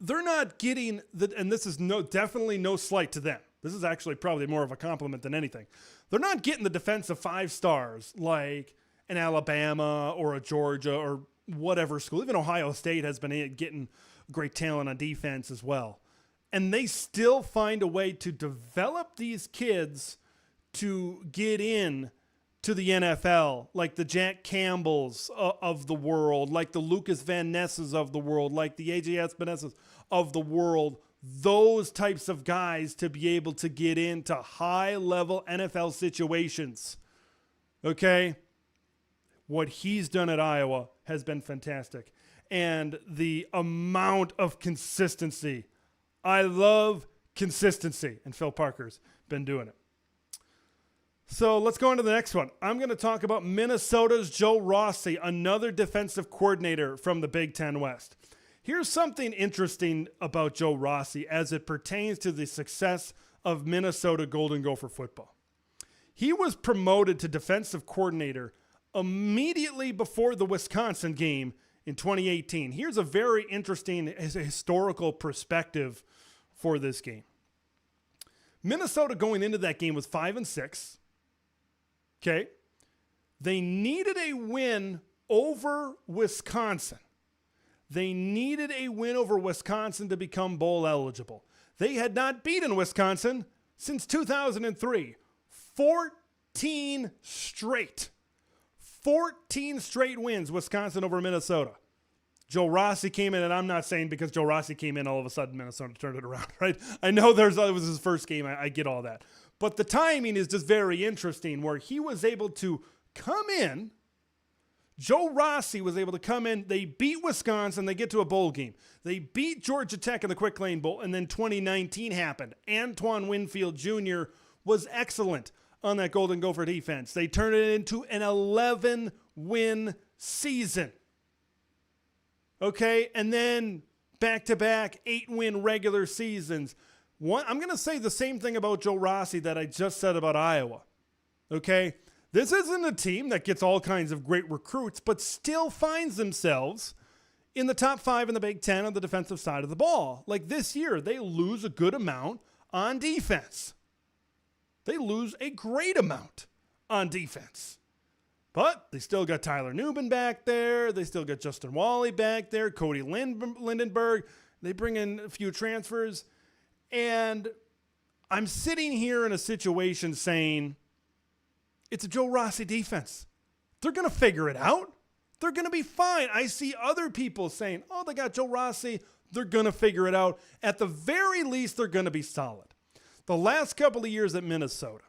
they're not getting, and this is definitely no slight to them. This is actually probably more of a compliment than anything. They're not getting the defensive 5 stars like an Alabama or a Georgia or whatever school. Even Ohio State has been getting great talent on defense as well. And they still find a way to develop these kids to get in to the NFL, like the Jack Campbells of the world, like the Lucas Van Nesses of the world, like the AJ Espinosa's of the world. those types of guys to be able to get into high-level NFL situations. Okay? What he's done at Iowa has been fantastic. And the amount of consistency. I love consistency. And Phil Parker's been doing it. So let's go on to the next one. I'm going to talk about Minnesota's Joe Rossi, another defensive coordinator from the Big Ten West. Here's something interesting about Joe Rossi as it pertains to the success of Minnesota Golden Gopher football. He was promoted to defensive coordinator immediately before the Wisconsin game in 2018. Here's a very interesting historical perspective for this game. Minnesota going into that game was 5-6. Okay. They needed a win over Wisconsin. They needed a win over Wisconsin to become bowl eligible. They had not beaten Wisconsin since 2003. 14 straight. 14 straight wins, Wisconsin over Minnesota. Joe Rossi came in, and I'm not saying because Joe Rossi came in, all of a sudden Minnesota turned it around, right? I know it was his first game. I get all that. But the timing is just very interesting where he was able to come in. Joe Rossi was able to come in. They beat Wisconsin. They get to a bowl game. They beat Georgia Tech in the Quick Lane Bowl, and then 2019 happened. Antoine Winfield Jr. was excellent on that Golden Gopher defense. They turned it into an 11-win season. Okay, and then back-to-back 8-win regular seasons. I'm going to say the same thing about Joe Rossi that I just said about Iowa. Okay, this isn't a team that gets all kinds of great recruits, but still finds themselves in the top 5 in the Big Ten on the defensive side of the ball. Like this year, they lose a good amount on defense. They lose a great amount on defense. But they still got Tyler Newman back there. They still got Justin Wally back there. Cody Lindenberg. They bring in a few transfers. And I'm sitting here in a situation saying, it's a Joe Rossi defense. They're going to figure it out. They're going to be fine. I see other people saying, oh, they got Joe Rossi. They're going to figure it out. At the very least, they're going to be solid. The last couple of years at Minnesota,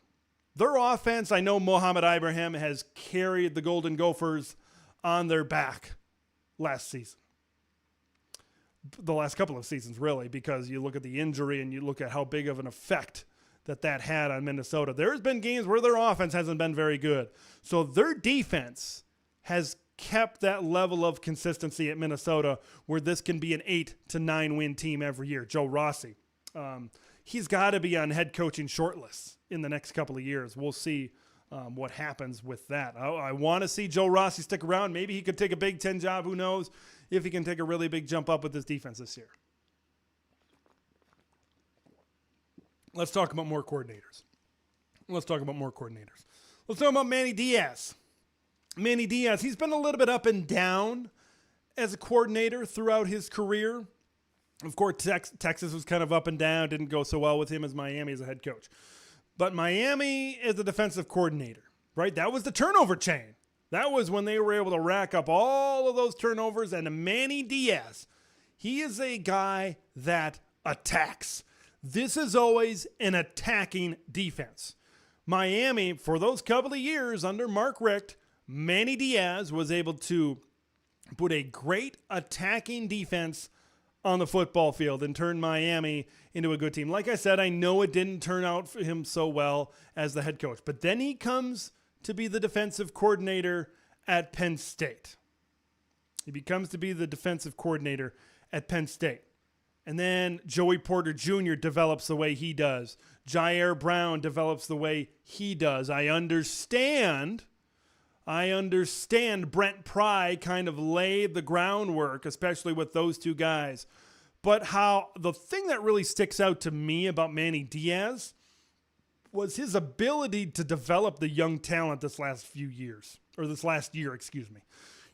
their offense, I know Mohamed Ibrahim has carried the Golden Gophers on their back last season. The last couple of seasons, really, because you look at the injury and you look at how big of an effect that had on Minnesota. There's been games where their offense hasn't been very good. So their defense has kept that level of consistency at Minnesota where this can be an 8 to 9 win team every year. Joe Rossi. He's got to be on head coaching shortlists in the next couple of years. We'll see what happens with that. I want to see Joe Rossi stick around. Maybe he could take a Big Ten job. Who knows if he can take a really big jump up with this defense this year. Let's talk about more coordinators. Let's talk about Manny Diaz. Manny Diaz, he's been a little bit up and down as a coordinator throughout his career. Of course, Texas was kind of up and down. Didn't go so well with him as Miami as a head coach. But Miami as a defensive coordinator, right? That was the turnover chain. That was when they were able to rack up all of those turnovers. And Manny Diaz, he is a guy that attacks. This is always an attacking defense. Miami, for those couple of years under Mark Richt, Manny Diaz was able to put a great attacking defense on the football field and turn Miami into a good team. Like I said, I know it didn't turn out for him so well as the head coach, but then he comes to be the defensive coordinator at Penn State. He becomes to be the defensive coordinator at Penn State. And then Joey Porter Jr. develops the way he does. Jair Brown develops the way he does. I understand Brent Pry kind of laid the groundwork, especially with those two guys. But how the thing that really sticks out to me about Manny Diaz was his ability to develop the young talent this last year.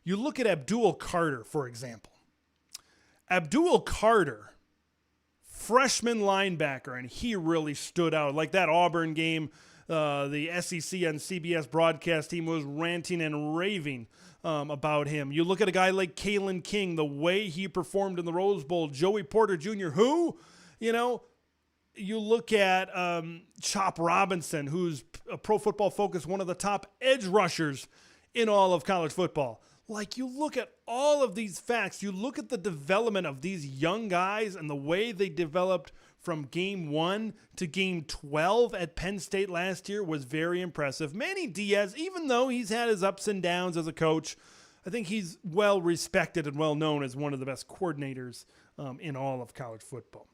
You look at Abdul Carter, for example. Abdul Carter, freshman linebacker, and he really stood out. Like that Auburn game, the SEC and CBS broadcast team was ranting and raving about him. You look at a guy like Kalen King, the way he performed in the Rose Bowl. Joey Porter Jr., who, You know, you look at Chop Robinson, who's a Pro Football Focus, one of the top edge rushers in all of college football. Like, you look at all of these facts, you look at the development of these young guys and the way they developed from game 1 to game 12 at Penn State last year was very impressive. Manny Diaz, even though he's had his ups and downs as a coach, I think he's well respected and well known as one of the best coordinators in all of college football.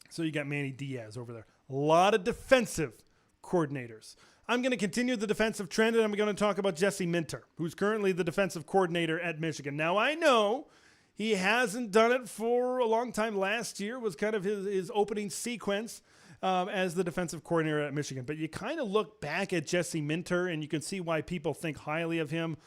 So you got Manny Diaz over there. A lot of defensive coordinators. I'm going to continue the defensive trend, and I'm going to talk about Jesse Minter, who's currently the defensive coordinator at Michigan. Now, I know he hasn't done it for a long time. Last year was kind of his opening sequence as the defensive coordinator at Michigan. But you kind of look back at Jesse Minter, and you can see why people think highly of him.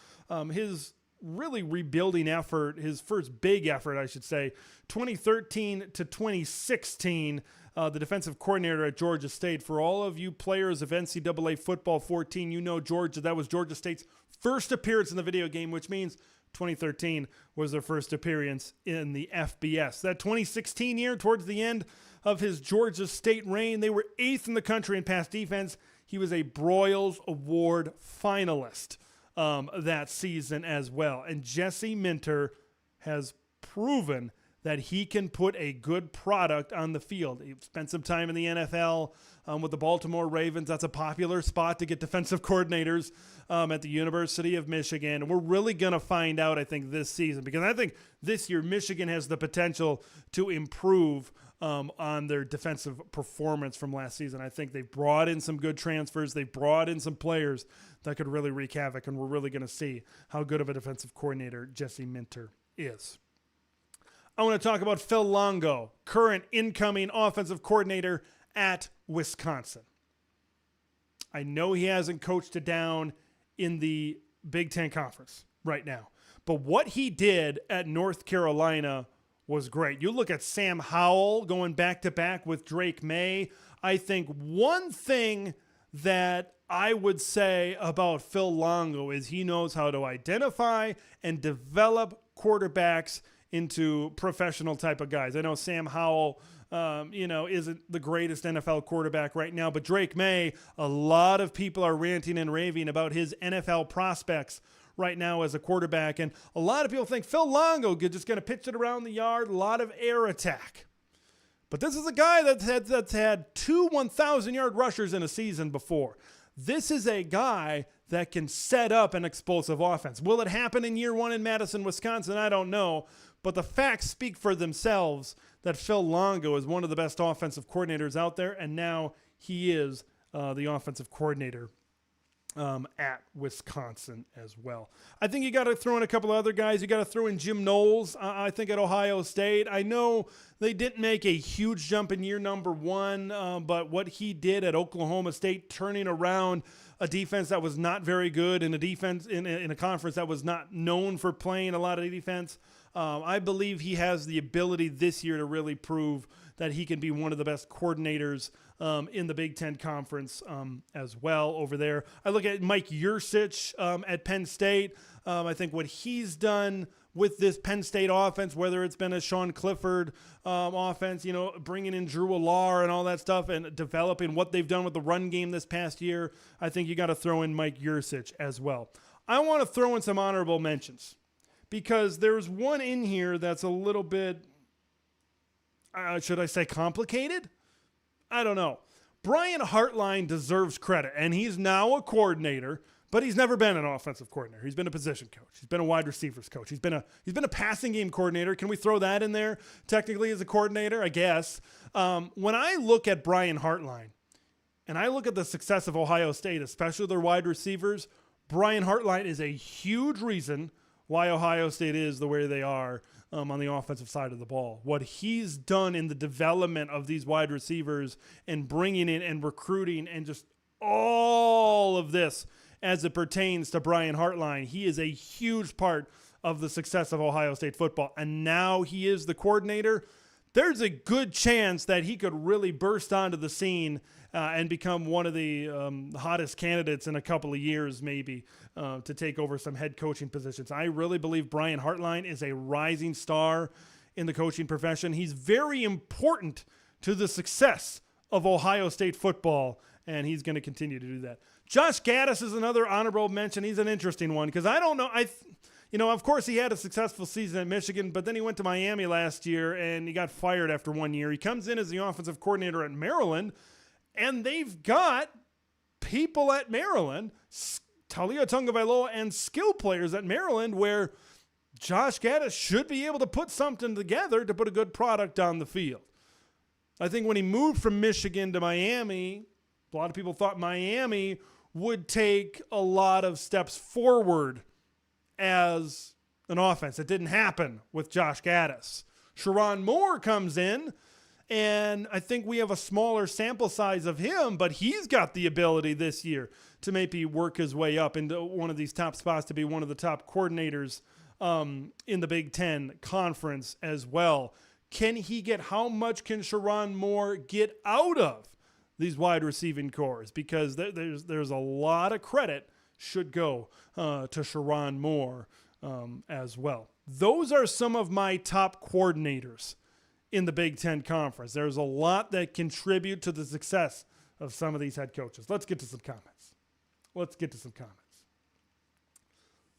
His really rebuilding effort, his first big effort, I should say, 2013 to 2016, the defensive coordinator at Georgia State. For all of you players of NCAA Football 14, you know Georgia. That was Georgia State's first appearance in the video game, which means 2013 was their first appearance in the FBS. That 2016 year, towards the end of his Georgia State reign, they were 8th in the country in pass defense. He was a Broyles Award finalist that season as well. And Jesse Minter has proven that he can put a good product on the field. He spent some time in the NFL with the Baltimore Ravens. That's a popular spot to get defensive coordinators at the University of Michigan. And we're really going to find out, I think, this season, because I think this year Michigan has the potential to improve on their defensive performance from last season. I think they've brought in some good transfers. They've brought in some players that could really wreak havoc, and we're really going to see how good of a defensive coordinator Jesse Minter is. I want to talk about Phil Longo, current incoming offensive coordinator at Wisconsin. I know he hasn't coached it down in the Big Ten Conference right now, but what he did at North Carolina was great. You look at Sam Howell going back-to-back with Drake May. I think one thing that I would say about Phil Longo is he knows how to identify and develop quarterbacks into professional type of guys. I know Sam Howell, isn't the greatest NFL quarterback right now, but Drake May, a lot of people are ranting and raving about his NFL prospects right now as a quarterback. And a lot of people think Phil Longo just going to pitch it around the yard, a lot of air attack. But this is a guy that's had 2 1,000-yard rushers in a season before. This is a guy that can set up an explosive offense. Will it happen in year 1 in Madison, Wisconsin? I don't know. But the facts speak for themselves that Phil Longo is one of the best offensive coordinators out there, and now he is the offensive coordinator at Wisconsin as well. I think you got to throw in a couple of other guys. You got to throw in Jim Knowles, I think, at Ohio State. I know they didn't make a huge jump in year number 1, but what he did at Oklahoma State, turning around a defense that was not very good in a defense in a conference that was not known for playing a lot of defense. I believe he has the ability this year to really prove that he can be one of the best coordinators in the Big Ten Conference as well over there. I look at Mike Yurcich at Penn State. I think what he's done with this Penn State offense, whether it's been a Sean Clifford offense, bringing in Drew Allar and all that stuff and developing what they've done with the run game this past year, I think you got to throw in Mike Yurcich as well. I want to throw in some honorable mentions because there's one in here that's a little bit, should I say complicated? I don't know. Brian Hartline deserves credit, and he's now a coordinator, but he's never been an offensive coordinator. He's been a position coach. He's been a wide receivers coach. He's been a passing game coordinator. Can we throw that in there technically as a coordinator? I guess. When I look at Brian Hartline, and I look at the success of Ohio State, especially their wide receivers, Brian Hartline is a huge reason why Ohio State is the way they are on the offensive side of the ball. What he's done in the development of these wide receivers and bringing in and recruiting and just all of this as it pertains to Brian Hartline, he is a huge part of the success of Ohio State football. And now he is the coordinator. There's a good chance that he could really burst onto the scene and become one of the hottest candidates in a couple of years, maybe, to take over some head coaching positions. I really believe Brian Hartline is a rising star in the coaching profession. He's very important to the success of Ohio State football, and he's going to continue to do that. Josh Gaddis is another honorable mention. He's an interesting one because I don't know. Of course, he had a successful season at Michigan, but then he went to Miami last year, and he got fired after 1 year. He comes in as the offensive coordinator at Maryland, and they've got people at Maryland, Talia Tungavailoa, and skill players at Maryland where Josh Gaddis should be able to put something together to put a good product on the field. I think when he moved from Michigan to Miami, a lot of people thought Miami would take a lot of steps forward as an offense. It didn't happen with Josh Gaddis. Sherrone Moore comes in, and I think we have a smaller sample size of him, but he's got the ability this year to maybe work his way up into one of these top spots to be one of the top coordinators in the Big Ten Conference as well. How much can Sherrone Moore get out of these wide receiving cores? Because there's a lot of credit should go to Sherrone Moore as well. Those are some of my top coordinators in the Big Ten Conference. There's a lot that contribute to the success of some of these head coaches. Let's get to some comments.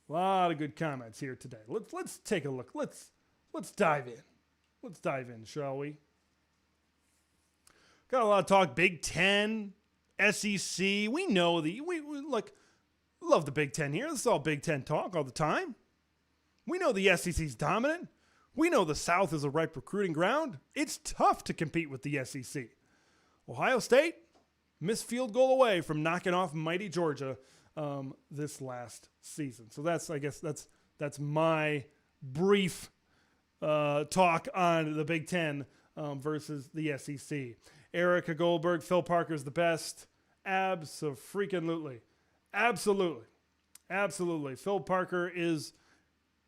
A lot of good comments here today. Let's take a look. Let's dive in. Let's dive in, shall we? Got a lot of talk. Big Ten, SEC. We know we love the Big Ten here. This is all Big Ten talk all the time. We know the SEC's dominant. We know the South is a ripe recruiting ground. It's tough to compete with the SEC. Ohio State missed field goal away from knocking off mighty Georgia this last season. So that's my brief talk on the Big Ten versus the SEC. Erica Goldberg, Phil Parker's the best. Absolutely. Phil Parker is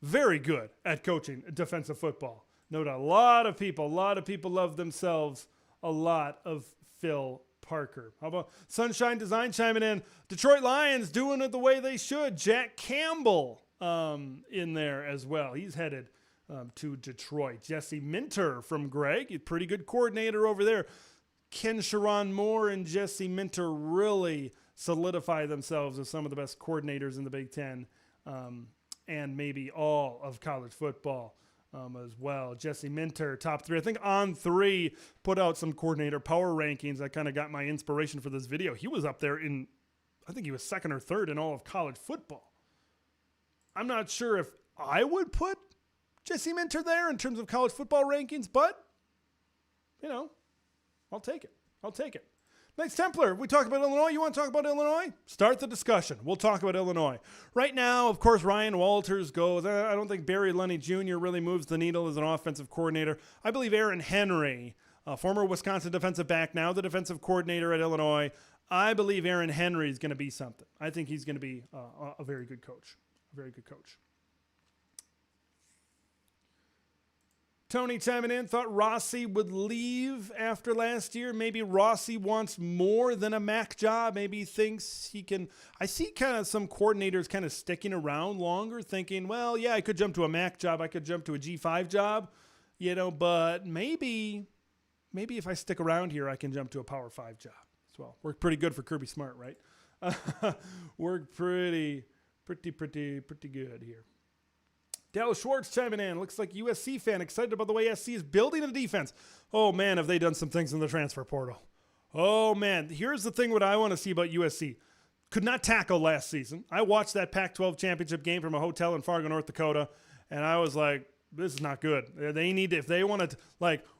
very good at coaching defensive football. No doubt. A lot of people love themselves a lot of Phil Parker. How about Sunshine Design chiming in? Detroit Lions doing it the way they should. Jack Campbell in there as well. He's headed to Detroit. Jesse Minter from Greg, a pretty good coordinator over there. Can Sherrone Moore and Jesse Minter really solidify themselves as some of the best coordinators in the Big Ten and maybe all of college football as well? Jesse Minter, top 3. I think On3 put out some coordinator power rankings that kind of got my inspiration for this video. He was up there I think he was 2nd or 3rd in all of college football. I'm not sure if I would put Jesse Minter there in terms of college football rankings, but, I'll take it. Knights Templar, we talk about Illinois. You want to talk about Illinois? Start the discussion. We'll talk about Illinois. Right now, of course, Ryan Walters goes. I don't think Barry Lunny Jr. really moves the needle as an offensive coordinator. I believe Aaron Henry, former Wisconsin defensive back, now the defensive coordinator at Illinois. I believe Aaron Henry is going to be something. I think he's going to be a very good coach. Tony chiming in, thought Rossi would leave after last year. Maybe Rossi wants more than a MAC job. Maybe he thinks he can. I see kind of some coordinators kind of sticking around longer thinking, well, yeah, I could jump to a MAC job. I could jump to a G5 job, but maybe if I stick around here, I can jump to a Power 5 job as well. Worked pretty good for Kirby Smart, right? Worked pretty good here. Dallas Schwartz chiming in. Looks like USC fan excited about the way SC is building a defense. Oh, man, have they done some things in the transfer portal. Oh, man. Here's the thing what I want to see about USC. Could not tackle last season. I watched that Pac-12 championship game from a hotel in Fargo, North Dakota, and I was like, this is not good. They need to, if they want to,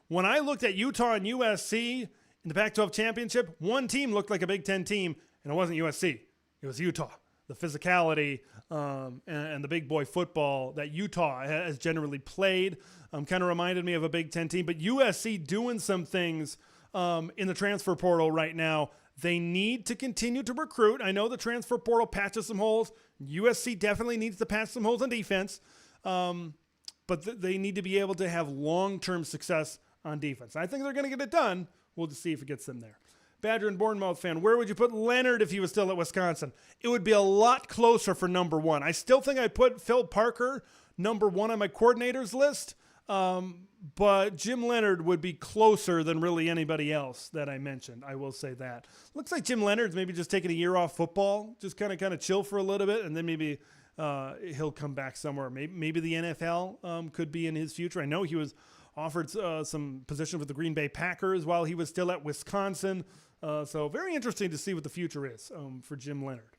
when I looked at Utah and USC in the Pac-12 championship, one team looked like a Big Ten team, and it wasn't USC. It was Utah. The physicality and the big boy football that Utah has generally played kind of reminded me of a Big Ten team. But USC doing some things in the transfer portal right now. They need to continue to recruit. I know the transfer portal patches some holes. USC definitely needs to patch some holes on defense. But they need to be able to have long-term success on defense. I think they're going to get it done. We'll just see if it gets them there. Badger and Bournemouth fan, where would you put Leonard if he was still at Wisconsin? It would be a lot closer for number 1. I still think I'd put Phil Parker number 1 on my coordinators list. But Jim Leonhard would be closer than really anybody else that I mentioned. I will say that. Looks like Jim Leonhard's maybe just taking a year off football, just kind of chill for a little bit, and then maybe he'll come back somewhere. Maybe the NFL could be in his future. I know he was offered some position with the Green Bay Packers while he was still at Wisconsin. So very interesting to see what the future is for Jim Leonhard.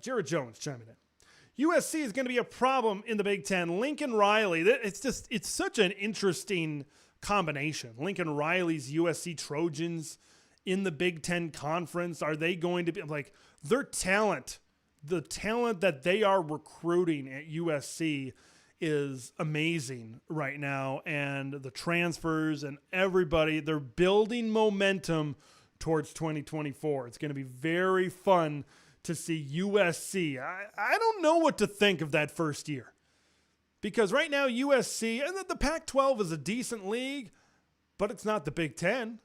Jared Jones chiming in. USC is going to be a problem in the Big Ten. Lincoln Riley, it's such an interesting combination. Lincoln Riley's USC Trojans in the Big Ten Conference. Are they going to be like their talent? The talent that they are recruiting at USC is amazing right now. And the transfers and everybody, they're building momentum towards 2024. It's going to be very fun to see USC. I don't know what to think of that first year. Because right now USC, and the Pac-12 is a decent league, but it's not the Big Ten.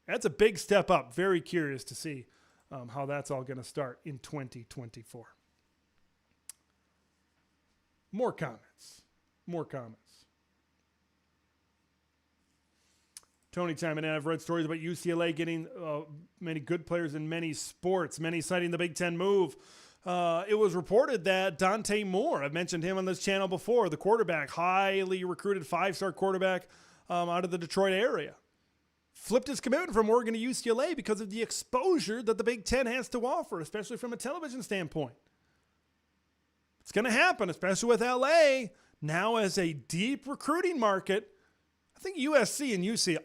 That's a big step up. Very curious to see how that's all going to start in 2024. More comments. Tony chiming in. I've read stories about UCLA getting many good players in many sports, many citing the Big Ten move. It was reported that Dante Moore, I've mentioned him on this channel before, the quarterback, highly recruited 5-star quarterback out of the Detroit area, flipped his commitment from Oregon to UCLA because of the exposure that the Big Ten has to offer, especially from a television standpoint. It's going to happen, especially with LA now as a deep recruiting market. I think USC and UC,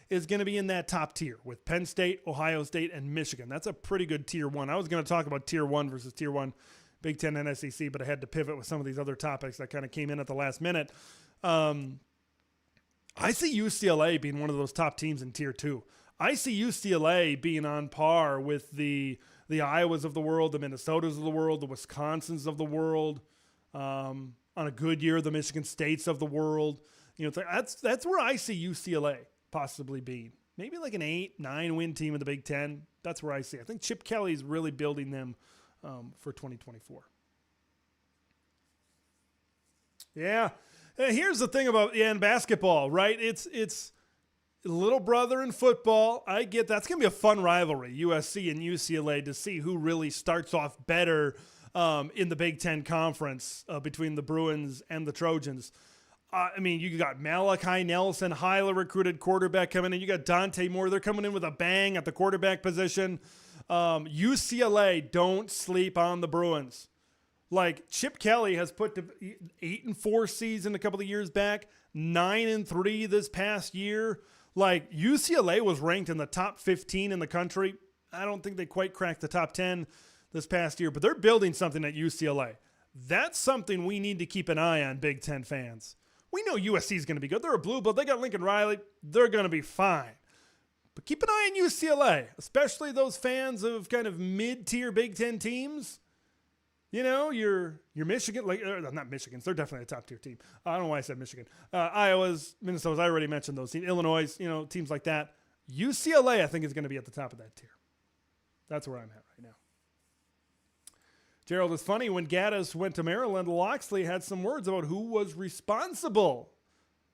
is going to be in that top tier with Penn State, Ohio State, and Michigan. That's a pretty good tier one. I was going to talk about tier one versus tier one, Big Ten and SEC, but I had to pivot with some of these other topics that kind of came in at the last minute. I see UCLA being one of those top teams in tier two. I see UCLA being on par with the Iowas of the world, the Minnesotas of the world, the Wisconsins of the world, on a good year, the Michigan States of the world. You know, that's where I see UCLA possibly being. Maybe like an 8-9 win team in the Big Ten. That's where I see. I think Chip Kelly is really building them for 2024. Yeah. Here's the thing about in basketball, right? It's little brother in football. I get that's going to be a fun rivalry, USC and UCLA, to see who really starts off better in the Big Ten Conference between the Bruins and the Trojans. I mean, you got Malachi Nelson, highly recruited quarterback coming in. You got Dante Moore. They're coming in with a bang at the quarterback position. UCLA, don't sleep on the Bruins. Like Chip Kelly has put to 8-4 season a couple of years back, 9-3 this past year. Like UCLA was ranked in the top 15 in the country. I don't think they quite cracked the top 10 this past year, but they're building something at UCLA. That's something we need to keep an eye on, Big Ten fans. We know USC is going to be good. They're a blue blood. They got Lincoln Riley. They're going to be fine. But keep an eye on UCLA, especially those fans of kind of mid-tier Big Ten teams. You know, your Michigan, not Michigan. They're definitely a top-tier team. I don't know why I said Michigan. Iowa's, Minnesota's, I already mentioned those teams. Illinois, teams like that. UCLA, I think, is going to be at the top of that tier. That's where I'm at right now. Gerald, it's funny, when Gaddis went to Maryland, Loxley had some words about who was responsible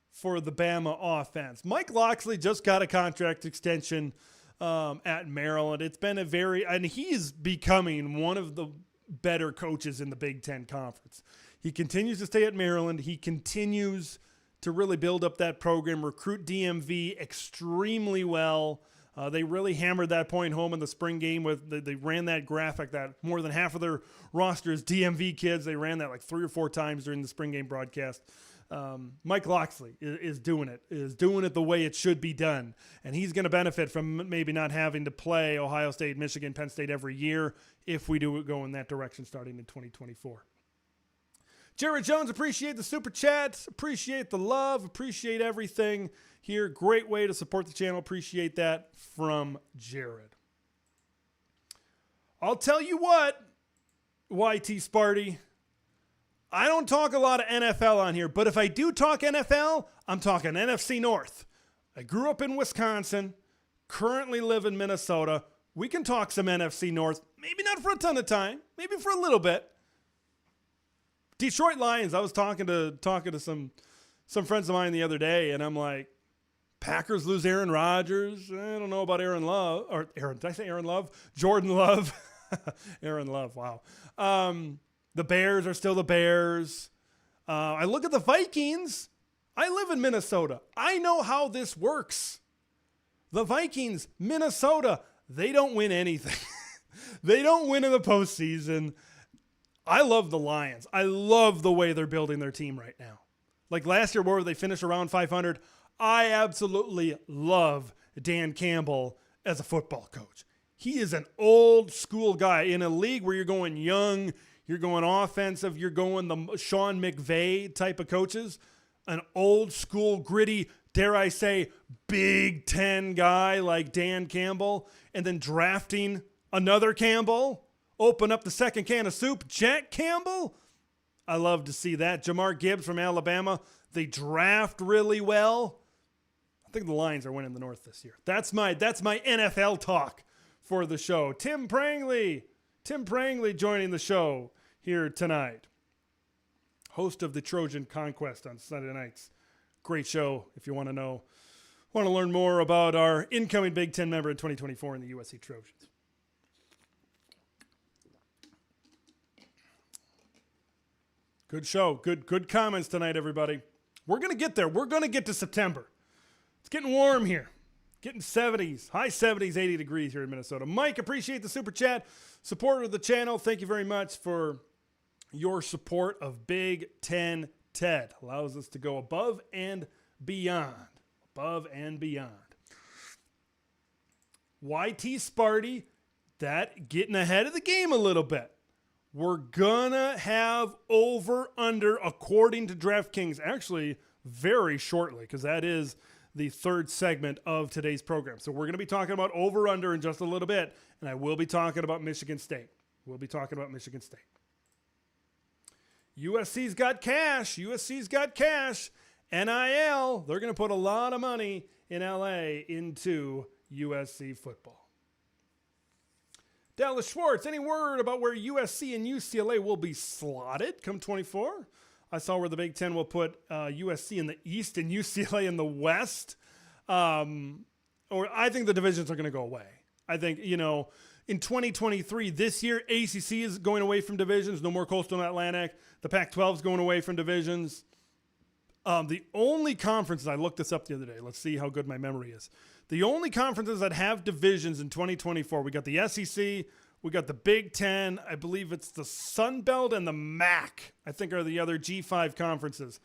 for the Bama offense. Mike Loxley just got a contract extension at Maryland. It's been and he's becoming one of the better coaches in the Big Ten Conference. He continues to stay at Maryland. He continues to really build up that program, recruit DMV extremely well. They really hammered that point home in the spring game. They ran that graphic that more than half of their roster is DMV kids. They ran that like 3 or 4 times during the spring game broadcast. Mike Loxley is doing it the way it should be done. And he's going to benefit from maybe not having to play Ohio State, Michigan, Penn State every year if we do go in that direction starting in 2024. Jared Jones, appreciate the super chats, appreciate the love, appreciate everything here. Great way to support the channel. Appreciate that from Jared. I'll tell you what, YT Sparty, I don't talk a lot of NFL on here, but if I do talk NFL, I'm talking NFC North. I grew up in Wisconsin, currently live in Minnesota. We can talk some NFC North, maybe not for a ton of time, maybe for a little bit. Detroit Lions. I was talking to some friends of mine the other day, and I'm like, Packers lose Aaron Rodgers. I don't know about Aaron Love. Or Aaron, did I say Aaron Love? Jordan Love. Aaron Love, wow. The Bears are still the Bears. I look at the Vikings. I live in Minnesota. I know how this works. The Vikings, Minnesota, they don't win anything. They don't win in the postseason. I love the Lions. I love the way they're building their team right now. Like last year, where they finished around 500, I absolutely love Dan Campbell as a football coach. He is an old school guy in a league where you're going young, you're going offensive, you're going the Sean McVay type of coaches. An old school, gritty, dare I say, Big Ten guy like Dan Campbell, and then drafting another Campbell, open up the second can of soup, Jack Campbell. I love to see that. Jamar Gibbs from Alabama, they draft really well. I think the Lions are winning the North this year. That's my NFL talk for the show. Tim Prangley joining the show here tonight. Host of the Trojan Conquest on Sunday nights. Great show if you want to learn more about our incoming Big Ten member in 2024 in the USC Trojans. Good show. Good comments tonight, everybody. We're going to get there. We're going to get to September. It's getting warm here. Getting 70s, high 70s, 80 degrees here in Minnesota. Mike, appreciate the super chat. Supporter of the channel, thank you very much for your support of Big Ten Ted. Allows us to go above and beyond. Above and beyond. YT Sparty, that getting ahead of the game a little bit. We're gonna have over-under according to DraftKings actually very shortly, because that is the third segment of today's program. So we're going to be talking about over-under in just a little bit, and I will be talking about Michigan State. USC's got cash. NIL, they're going to put a lot of money in LA into USC football. Dallas Schwartz, any word about where USC and UCLA will be slotted come 24? I saw where the Big Ten will put USC in the East and UCLA in the West. Or I think the divisions are going to go away. I think, in 2023, this year, ACC is going away from divisions. No more Coastal and Atlantic. The Pac-12 is going away from divisions. The only conferences, I looked this up the other day. Let's see how good my memory is. The only conferences that have divisions in 2024, we got the SEC, we got the Big Ten. I believe it's the Sun Belt and the MAC, I think, are the other G5 conferences.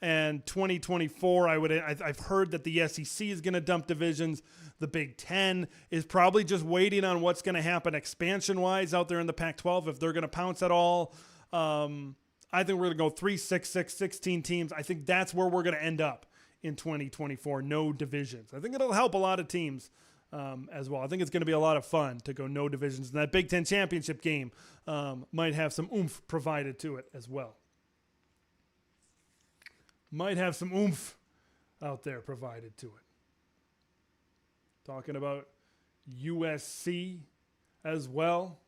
And 2024, I've heard that the SEC is going to dump divisions. The Big Ten is probably just waiting on what's going to happen expansion-wise out there in the Pac-12, if they're going to pounce at all. I think we're going to go 3, 6, 6, 16 teams. I think that's where we're going to end up in 2024. No divisions. I think it'll help a lot of teams as well. I think it's going to be a lot of fun to go no divisions. And that Big Ten championship game might have some oomph provided to it as well. Might have some oomph out there provided to it. Talking about USC as well.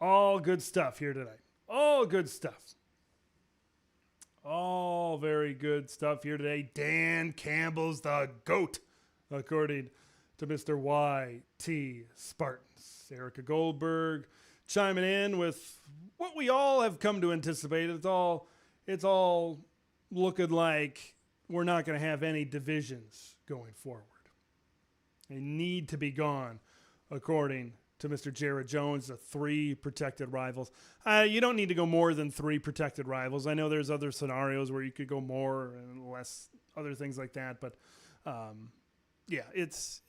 All good stuff here tonight. All good stuff. All very good stuff here today. Dan Campbell's the GOAT, according to Mr. YT Spartans. Erica Goldberg chiming in with what we all have come to anticipate. It's all looking like we're not going to have any divisions going forward. They need to be gone, according to Mr. Jared Jones, the 3 protected rivals. You don't need to go more than 3 protected rivals. I know there's other scenarios where you could go more and less, other things like that. But, it's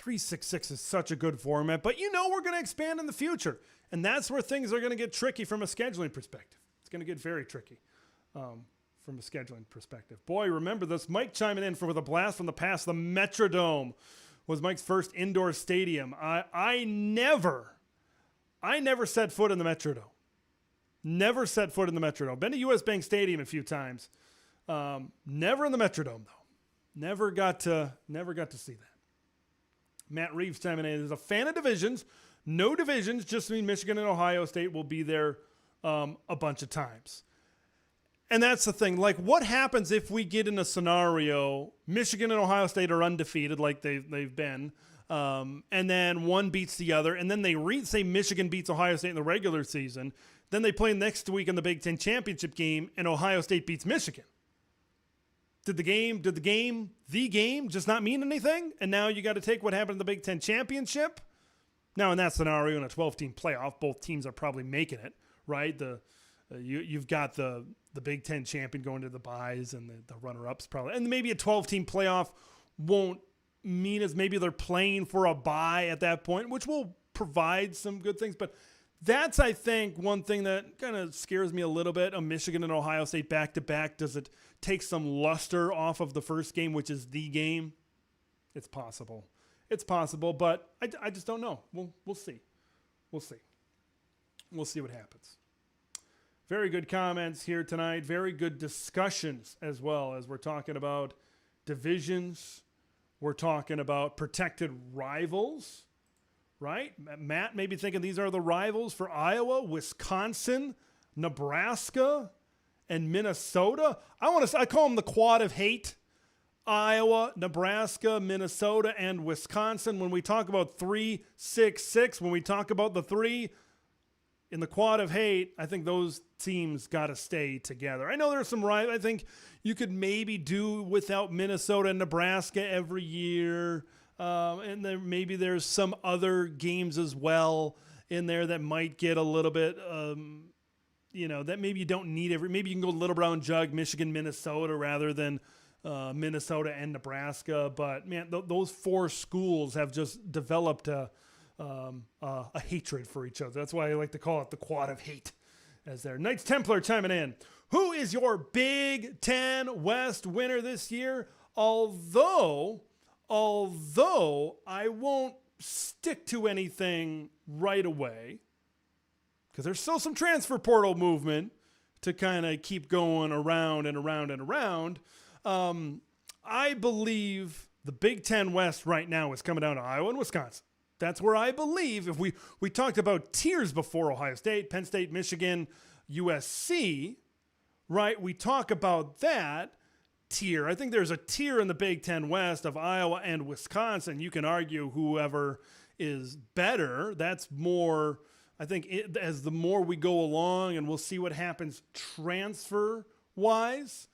3-6-6 is such a good format. But we're going to expand in the future. And that's where things are going to get tricky from a scheduling perspective. It's going to get very tricky from a scheduling perspective. Boy, remember this. Mike chiming in with a blast from the past. The Metrodome was Mike's first indoor stadium. I never set foot in the Metrodome. Never set foot in the Metrodome. Been to US Bank Stadium a few times. Never in the Metrodome though. Never got to see that. Matt Reeves chiming in is a fan of divisions. No divisions just mean Michigan and Ohio State will be there a bunch of times. And that's the thing. Like, what happens if we get in a scenario, Michigan and Ohio State are undefeated like they've been, and then one beats the other, and then say Michigan beats Ohio State in the regular season, then they play next week in the Big Ten championship game, and Ohio State beats Michigan. Did the game just not mean anything? And now you got to take what happened in the Big Ten championship? Now, in that scenario, in a 12-team playoff, both teams are probably making it, right? You've got the Big Ten champion going to the byes and the runner-ups probably. And maybe a 12-team playoff won't mean as maybe they're playing for a bye at that point, which will provide some good things. But that's, I think, one thing that kind of scares me a little bit. A Michigan and Ohio State back-to-back, does it take some luster off of the first game, which is the game? It's possible. It's possible, but I just don't know. We'll see. We'll see. We'll see what happens. Very good comments here tonight. Very good discussions as well, as we're talking about divisions. We're talking about protected rivals, right? Matt may be thinking these are the rivals for Iowa, Wisconsin, Nebraska, and Minnesota. I call them the quad of hate. Iowa, Nebraska, Minnesota, and Wisconsin. When we talk about 3-6-6, when we talk about the three in the quad of hate, I think those teams got to stay together. I know there's some rivals. I think you could maybe do without Minnesota and Nebraska every year. And then maybe there's some other games as well in there that might get a little bit, that maybe you don't need maybe you can go Little Brown Jug, Michigan, Minnesota, rather than Minnesota and Nebraska. But man, those four schools have just developed a hatred for each other. That's why I like to call it the quad of hate. As their Knights Templar chiming in. Who is your Big Ten West winner this year? Although I won't stick to anything right away, because there's still some transfer portal movement to kind of keep going around and around and around. I believe the Big Ten West right now is coming down to Iowa and Wisconsin. That's where I believe, if we talked about tiers before, Ohio State, Penn State, Michigan, USC, right? We talk about that tier. I think there's a tier in the Big Ten West of Iowa and Wisconsin. You can argue whoever is better. That's more, I think, as the more we go along, and we'll see what happens transfer-wise.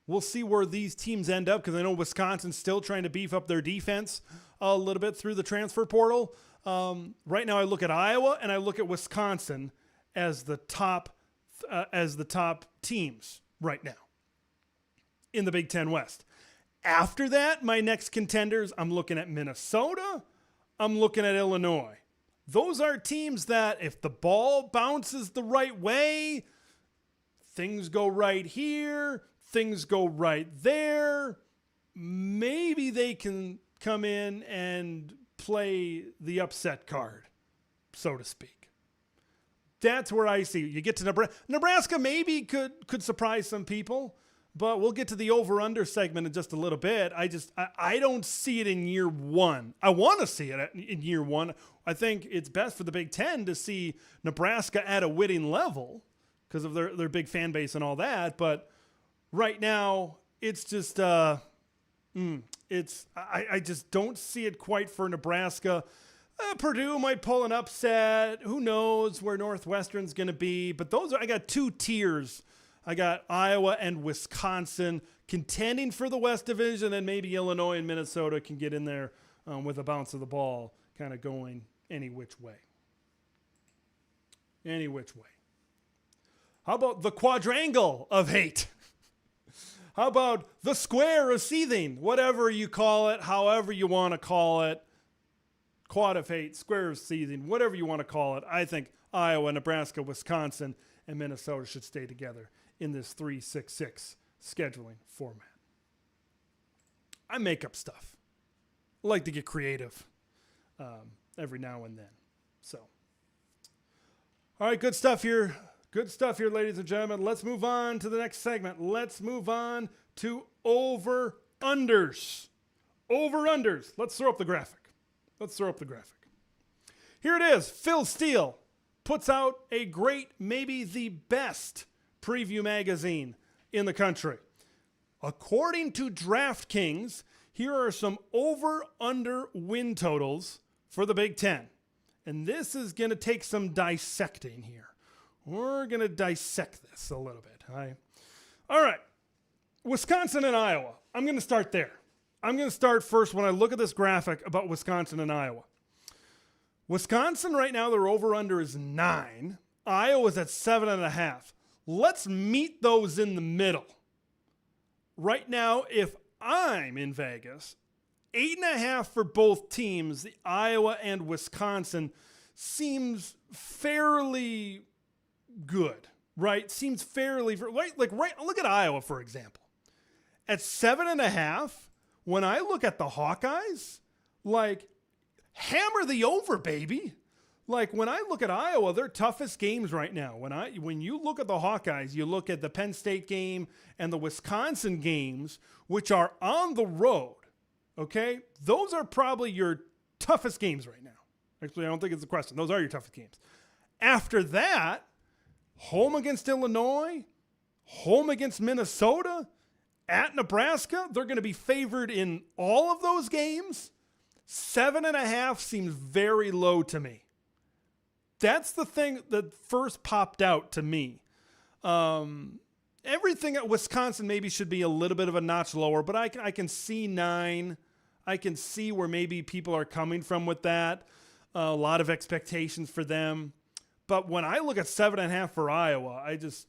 We'll see where these teams end up, because I know Wisconsin's still trying to beef up their defense a little bit through the transfer portal. Right now I look at Iowa and I look at Wisconsin as the top teams right now in the Big Ten West. After that, my next contenders, I'm looking at Minnesota. I'm looking at Illinois. Those are teams that if the ball bounces the right way, things go right here, things go right there, maybe they can come in and play the upset card, so to speak. That's where I see it. You get to Nebraska. Nebraska maybe could surprise some people, but we'll get to the over-under segment in just a little bit. I don't see it in year one. I want to see it in year one. I think it's best for the Big Ten to see Nebraska at a winning level because of their big fan base and all that. But right now, it's just I just don't see it quite for Nebraska. Purdue might pull an upset. Who knows where Northwestern's going to be? But I got two tiers. I got Iowa and Wisconsin contending for the West Division, and maybe Illinois and Minnesota can get in there with a bounce of the ball, kind of going any which way. Any which way. How about the quadrangle of hate? How about the square of seething? Whatever you call it, however you want to call it. Quad of hate, square of seething, whatever you want to call it. I think Iowa, Nebraska, Wisconsin, and Minnesota should stay together in this 3-6-6 scheduling format. I make up stuff. I like to get creative every now and then. So, all right, good stuff here. Good stuff here, ladies and gentlemen. Let's move on to the next segment. Let's move on to over-unders. Over-unders. Let's throw up the graphic. Here it is. Phil Steele, puts out a great, maybe the best preview magazine in the country. According to DraftKings, here are some over-under win totals for the Big Ten. And this is going to take some dissecting here. We're going to dissect this a little bit. All right. Wisconsin and Iowa. I'm going to start there. I'm going to start first when I look at this graphic about Wisconsin and Iowa. Wisconsin right now, their over-under is 9. Iowa's at 7.5. Let's meet those in the middle. Right now, if I'm in Vegas, 8.5 for both teams, the Iowa and Wisconsin, seems fairly good, right? Seems fairly, right? Look at Iowa, for example. At 7.5, when I look at the Hawkeyes, like, hammer the over, baby. Like, when I look at Iowa, their toughest games right now. When you look at the Hawkeyes, you look at the Penn State game and the Wisconsin games, which are on the road, okay? Those are probably your toughest games right now. Actually, I don't think it's a question. Those are your toughest games. After that, home against Illinois, home against Minnesota, at Nebraska, they're going to be favored in all of those games. 7.5 seems very low to me. That's the thing that first popped out to me. Everything at Wisconsin maybe should be a little bit of a notch lower, but I can see 9. I can see where maybe people are coming from with that. A lot of expectations for them. But when I look at 7.5 for Iowa, I just,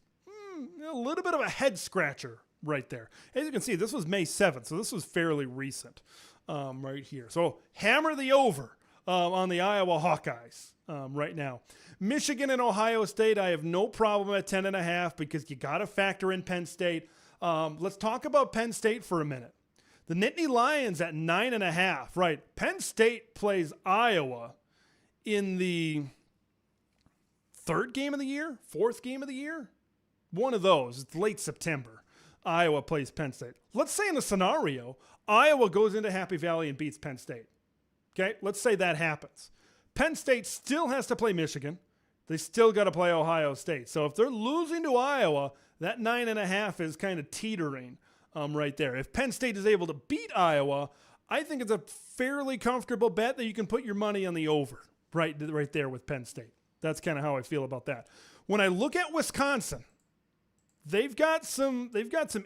a little bit of a head scratcher right there. As you can see, this was May 7th, so this was fairly recent right here. So hammer the over on the Iowa Hawkeyes right now. Michigan and Ohio State, I have no problem at 10.5 because you got to factor in Penn State. Let's talk about Penn State for a minute. The Nittany Lions at 9.5, right? Penn State plays Iowa in the 3rd game of the year, 4th game of the year. One of those. It's late September. Iowa plays Penn State. Let's say in a scenario, Iowa goes into Happy Valley and beats Penn State. Okay, let's say that happens. Penn State still has to play Michigan. They still got to play Ohio State. So if they're losing to Iowa, that 9.5 is kind of teetering right there. If Penn State is able to beat Iowa, I think it's a fairly comfortable bet that you can put your money on the over right there with Penn State. That's kind of how I feel about that. When I look at Wisconsin, they've got some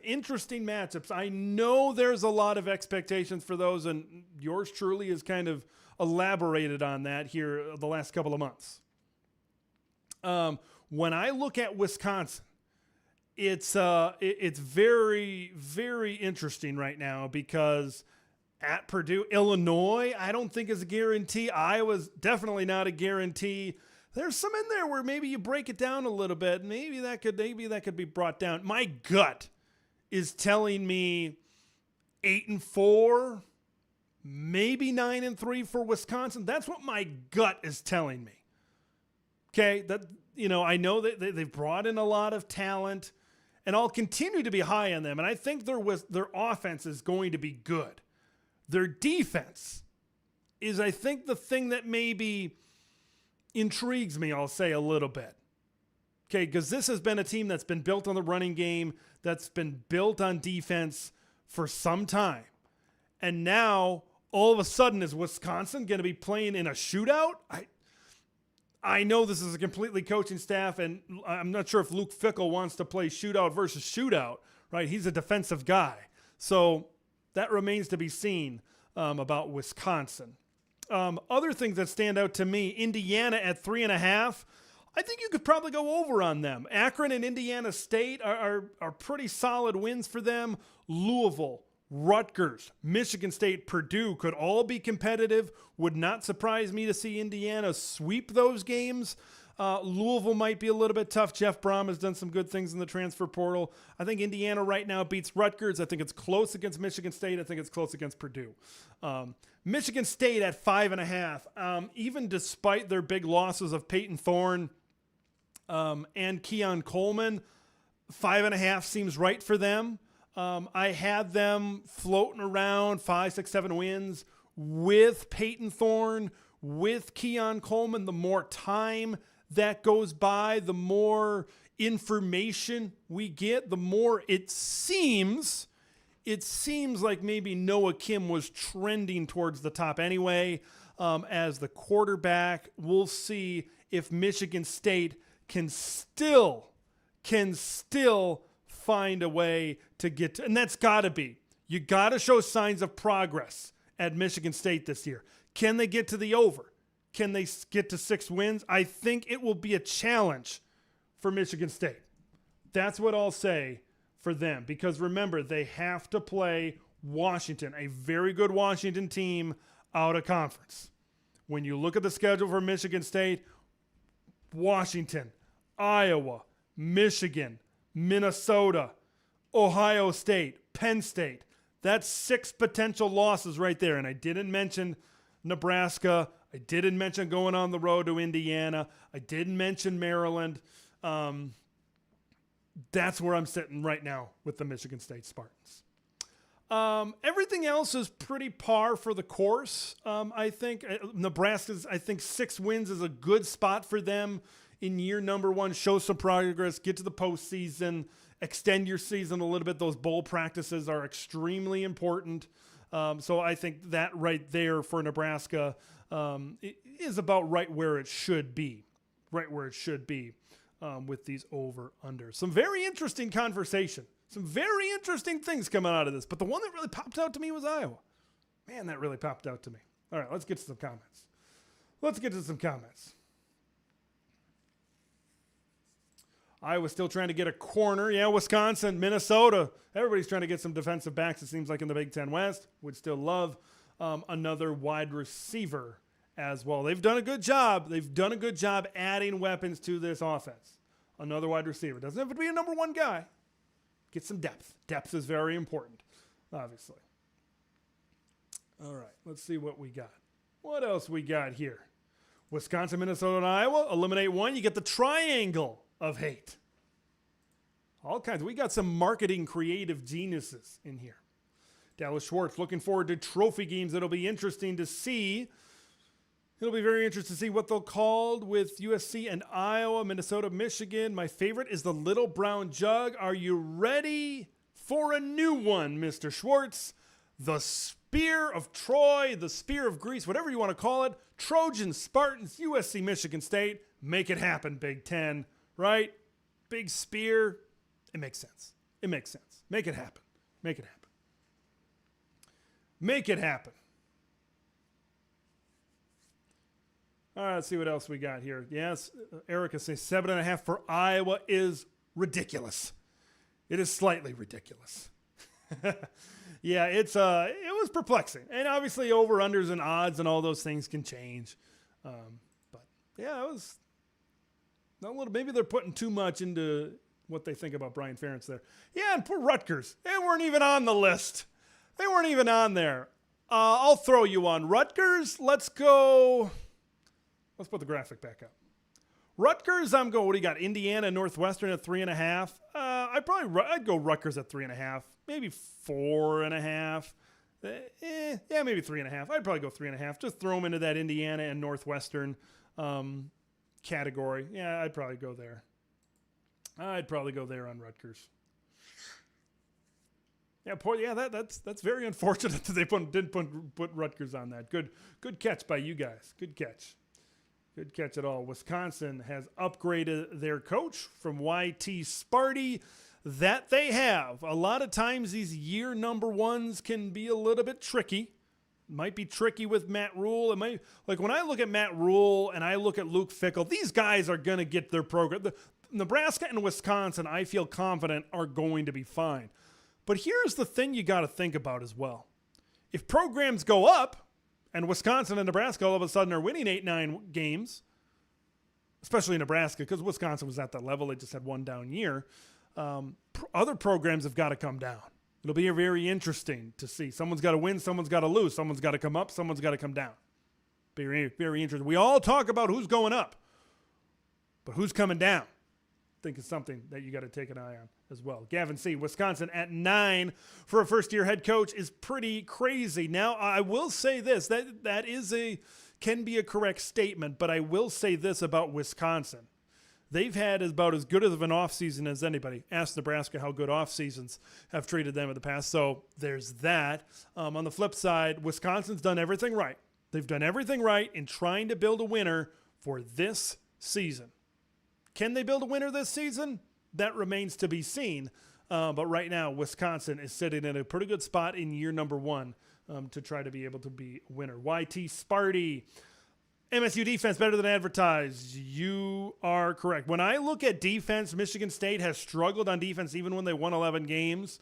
interesting matchups. I know there's a lot of expectations for those, and yours truly has kind of elaborated on that here the last couple of months. When I look at Wisconsin, it's very, very interesting right now because at Purdue, Illinois, I don't think is a guarantee. Iowa's definitely not a guarantee. There's some in there where maybe you break it down a little bit. Maybe that could be brought down. My gut is telling me 8-4, maybe 9-3 for Wisconsin. That's what my gut is telling me. Okay, I know that they've brought in a lot of talent, and I'll continue to be high on them. And I think their offense is going to be good. Their defense is, I think, the thing that maybe intrigues me, I'll say a little bit. Okay, because this has been a team that's been built on the running game, that's been built on defense for some time. And now, all of a sudden, is Wisconsin going to be playing in a shootout? I know this is a completely coaching staff, and I'm not sure if Luke Fickell wants to play shootout versus shootout, right? He's a defensive guy. So that remains to be seen about Wisconsin. Other things that stand out to me, Indiana at 3.5. I think you could probably go over on them. Akron and Indiana State are pretty solid wins for them. Louisville, Rutgers, Michigan State, Purdue could all be competitive. Would not surprise me to see Indiana sweep those games. Louisville might be a little bit tough. Jeff Brom has done some good things in the transfer portal. I think Indiana right now beats Rutgers. I think it's close against Michigan State. I think it's close against Purdue. Michigan State at 5.5. Even despite their big losses of Peyton Thorne and Keon Coleman, 5.5 seems right for them. I had them floating around 5, 6, 7 wins with Peyton Thorne, with Keon Coleman. The more time that goes by, the more information we get, the more it seems like maybe Noah Kim was trending towards the top anyway. As the quarterback, we'll see if Michigan State can still find a way to get to, and that's got to be. You got to show signs of progress at Michigan State this year. Can they get to the over? Can they get to 6 wins? I think it will be a challenge for Michigan State. That's what I'll say for them, because remember, they have to play Washington, a very good Washington team out of conference. When you look at the schedule for Michigan State, Washington, Iowa, Michigan, Minnesota, Ohio State, Penn State. That's 6 potential losses right there. And I didn't mention Nebraska. I didn't mention going on the road to Indiana. I didn't mention Maryland. That's where I'm sitting right now with the Michigan State Spartans. Everything else is pretty par for the course. I think Nebraska's, 6 wins is a good spot for them in year number 1. Show some progress, get to the postseason, extend your season a little bit. Those bowl practices are extremely important. So I think that right there for Nebraska is about right where it should be. With these over-unders. Some very interesting conversation. Some very interesting things coming out of this. But the one that really popped out to me was Iowa. Man, that really popped out to me. All right, let's get to some comments. Iowa's still trying to get a corner. Yeah, Wisconsin, Minnesota. Everybody's trying to get some defensive backs, it seems like, in the Big Ten West. Would still love another wide receiver as well. They've done a good job. Adding weapons to this offense. Another wide receiver. Doesn't have to be a number 1 guy. Get some depth. Depth is very important, obviously. All right, let's see what we got. What else we got here? Wisconsin, Minnesota, and Iowa. Eliminate 1. You get the triangle of hate. All kinds. We got some marketing creative geniuses in here. Dallas Schwartz, looking forward to trophy games. It'll be interesting to see. It'll be very interesting to see what they'll call with USC and Iowa, Minnesota, Michigan. My favorite is the Little Brown Jug. Are you ready for a new one, Mr. Schwartz? The Spear of Troy, the Spear of Greece, whatever you want to call it. Trojans, Spartans, USC, Michigan State. Make it happen, Big Ten, right? Big spear. It makes sense. Make it happen. All right, let's see what else we got here. Yes, Erica says 7.5 for Iowa is ridiculous. It is slightly ridiculous. Yeah, it was perplexing. And obviously over-unders and odds and all those things can change. But yeah, it was a little, maybe they're putting too much into what they think about Brian Ferentz there. Yeah, and poor Rutgers. They weren't even on the list. They weren't even on there. I'll throw you on Rutgers. Let's go. Let's put the graphic back up. Rutgers, I'm going, what do you got? Indiana, Northwestern at 3.5. I'd go Rutgers at 3.5, maybe 4.5. Yeah, maybe 3.5. I'd probably go 3.5. Just throw them into that Indiana and Northwestern category. Yeah, I'd probably go there. On Rutgers. Yeah, that's very unfortunate that they didn't put Rutgers on that. Good catch by you guys. Good catch at all. Wisconsin has upgraded their coach from YT Sparty. That they have. A lot of times these year number 1s can be a little bit tricky. Might be tricky with Matt Rule. It might, like when I look at Matt Rule and I look at Luke Fickell, these guys are going to get their program. Nebraska and Wisconsin, I feel confident, are going to be fine. But here's the thing you got to think about as well. If programs go up, and Wisconsin and Nebraska all of a sudden are winning 8-9 games, especially Nebraska, because Wisconsin was at that level. They just had one down year. Other programs have got to come down. It'll be very interesting to see. Someone's got to win. Someone's got to lose. Someone's got to come up. Someone's got to come down. Very, very interesting. We all talk about who's going up, but who's coming down? I think it's something that you got to take an eye on as well. Gavin C., Wisconsin at 9 for a first-year head coach is pretty crazy. Now, I will say this, that is a can be a correct statement, but I will say this about Wisconsin. They've had about as good of an offseason as anybody. Ask Nebraska how good off seasons have treated them in the past. So there's that. On the flip side, Wisconsin's done everything right. They've done everything right in trying to build a winner for this season. Can they build a winner this season? That remains to be seen. But right now, Wisconsin is sitting in a pretty good spot in year number 1 to try to be able to be a winner. YT Sparty. MSU defense better than advertised. You are correct. When I look at defense, Michigan State has struggled on defense even when they won 11 games.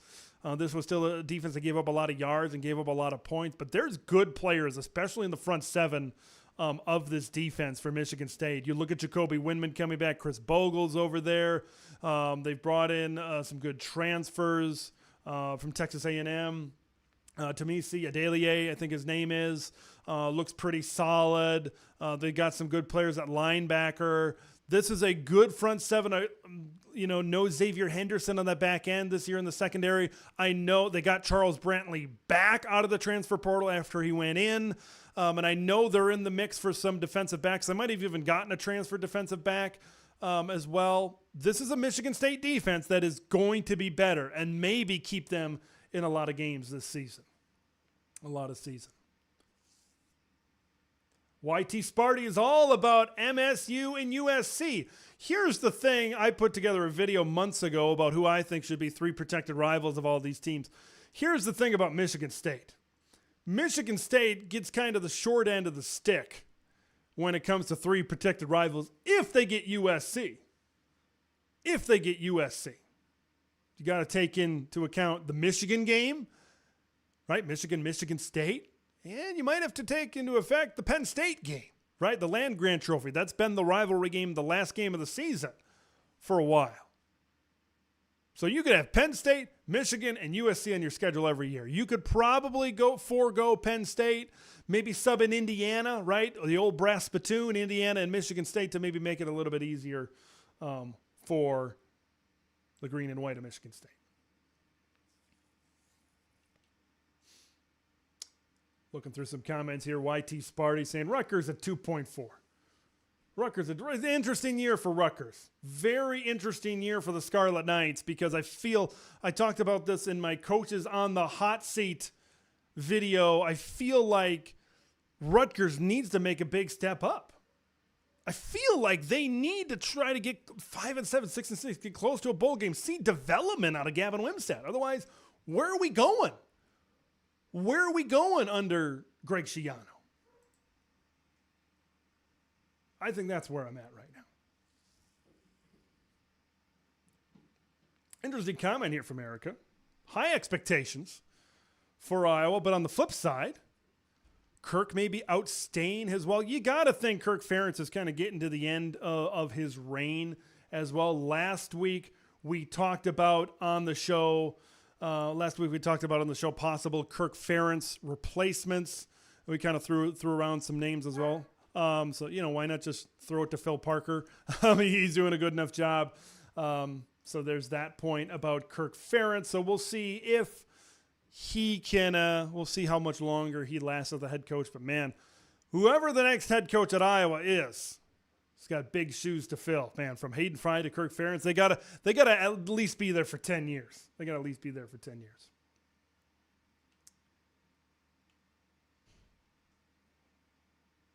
This was still a defense that gave up a lot of yards and gave up a lot of points. But there's good players, especially in the front 7 of this defense for Michigan State. You look at Jacoby Windman coming back. Chris Bogle's over there. They've brought in some good transfers from Texas A&M. Tamisi Adelier, I think his name is, looks pretty solid. They got some good players at linebacker. This is a good front 7. No Xavier Henderson on that back end this year in the secondary. I know they got Charles Brantley back out of the transfer portal after he went in. And I know they're in the mix for some defensive backs. They might have even gotten a transfer defensive back as well. This is a Michigan State defense that is going to be better and maybe keep them in a lot of games this season. A lot of season. YT Sparty is all about MSU and USC. Here's the thing. I put together a video months ago about who I think should be 3 protected rivals of all these teams. Here's the thing about Michigan State. Michigan State gets kind of the short end of the stick when it comes to 3 protected rivals if they get USC. If they get USC. You got to take into account the Michigan game, right? Michigan State. And you might have to take into effect the Penn State game, right? The land-grant trophy. That's been the rivalry game, the last game of the season for a while. So you could have Penn State, Michigan, and USC on your schedule every year. You could probably forego Penn State, maybe sub in Indiana, right? The old brass spittoon, Indiana and Michigan State, to maybe make it a little bit easier for the green and white of Michigan State. Looking through some comments here, YT Sparty saying Rutgers at 2.4. Rutgers, an interesting year for Rutgers. Very interesting year for the Scarlet Knights because I talked about this in my Coaches on the Hot Seat video. I feel like Rutgers needs to make a big step up. I feel like they need to try to get 5-7, 6-6, get close to a bowl game, see development out of Gavin Wimsatt. Otherwise, where are we going? Where are we going under Greg Schiano? I think that's where I'm at right now. Interesting comment here from Erica. High expectations for Iowa, but on the flip side, Kirk maybe outstaying his well. You got to think Kirk Ferentz is kind of getting to the end of his reign as well. Last week we talked about on the show possible Kirk Ferentz replacements. We kind of threw around some names as well. So, why not just throw it to Phil Parker? He's doing a good enough job. So there's that point about Kirk Ferentz. So we'll see if he can, we'll see how much longer he lasts as the head coach. But, man, whoever the next head coach at Iowa is, he's got big shoes to fill. Man, from Hayden Fry to Kirk Ferentz, they gotta at least be there for 10 years. They got to at least be there for 10 years.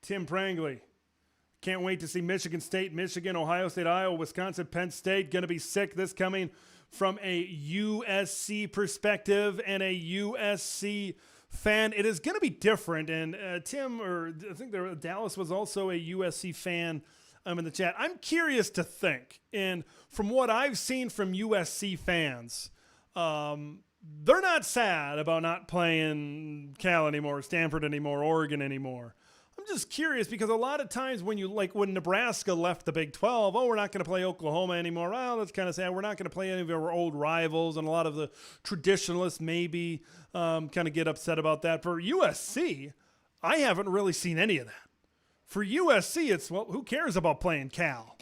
Tim Prangley. Can't wait to see Michigan State, Michigan, Ohio State, Iowa, Wisconsin, Penn State. Going to be sick. This coming from a USC perspective and a USC fan. It is going to be different. And Tim, or I think Dallas was also a USC fan in the chat. I'm curious to think. And from what I've seen from USC fans, they're not sad about not playing Cal anymore, Stanford anymore, Oregon anymore. I'm just curious because a lot of times when Nebraska left the Big 12, we're not going to play Oklahoma anymore. Well, that's kind of sad. We're not going to play any of our old rivals, and a lot of the traditionalists maybe kind of get upset about that. For USC, I haven't really seen any of that. For USC, it's, who cares about playing Cal?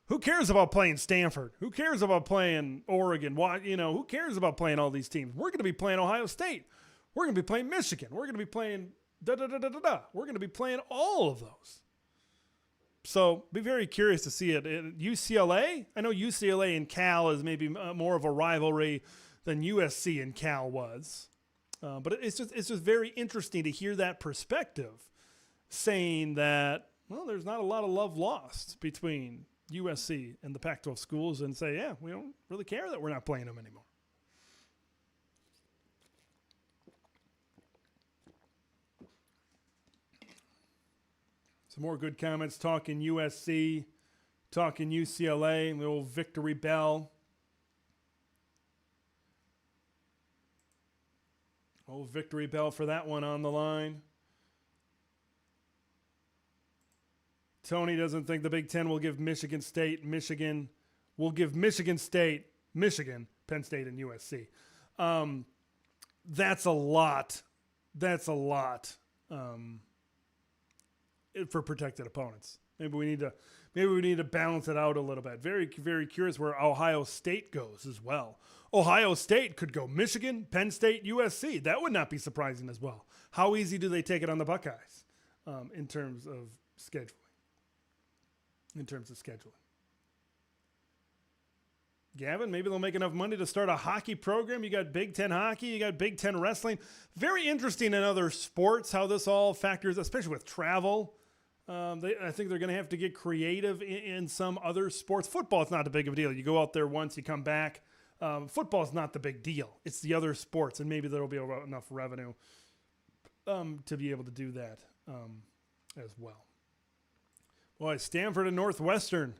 Who cares about playing Stanford? Who cares about playing Oregon? Who cares about playing all these teams? We're going to be playing Ohio State. We're going to be playing Michigan. We're going to be playing da. We're going to be playing all of those. So be very curious to see it. UCLA, I know UCLA and Cal is maybe more of a rivalry than USC and Cal was. But it's just very interesting to hear that perspective, saying that, well, there's not a lot of love lost between USC and the Pac-12 schools, and say, yeah, we don't really care that we're not playing them anymore. Some more good comments talking USC, talking UCLA, the old victory bell. Old victory bell for that one on the line. Tony doesn't think the Big Ten will give Michigan State, Michigan, Penn State, and USC. That's a lot. For protected opponents. Maybe we need to balance it out a little bit. Very, very curious where Ohio State goes as well. Ohio State could go Michigan, Penn State, USC. That would not be surprising as well. How easy do they take it on the Buckeyes in terms of scheduling? Gavin, maybe they'll make enough money to start a hockey program. You got Big Ten hockey, you got Big Ten wrestling. Very interesting in other sports how this all factors, especially with travel. I think they're going to have to get creative in some other sports. Football is not a big of a deal. You go out there once, you come back. Football is not the big deal. It's the other sports, and maybe there will be enough revenue to be able to do that as well. Boy, Stanford and Northwestern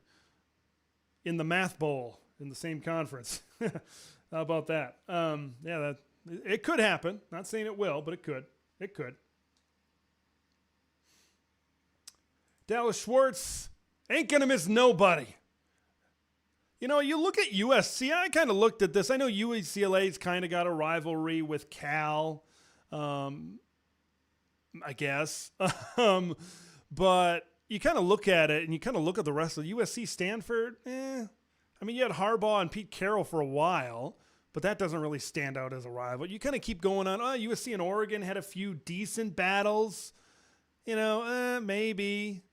in the Math Bowl in the same conference. How about that? It could happen. Not saying it will, but it could. It could. Dallas Schwartz ain't going to miss nobody. You know, you look at USC. I kind of looked at this. I know UCLA's kind of got a rivalry with Cal, I guess. But you kind of look at it, and you kind of look at the rest of USC, Stanford. I mean, you had Harbaugh and Pete Carroll for a while, but that doesn't really stand out as a rival. You kind of keep going on. USC and Oregon had a few decent battles. You know, maybe.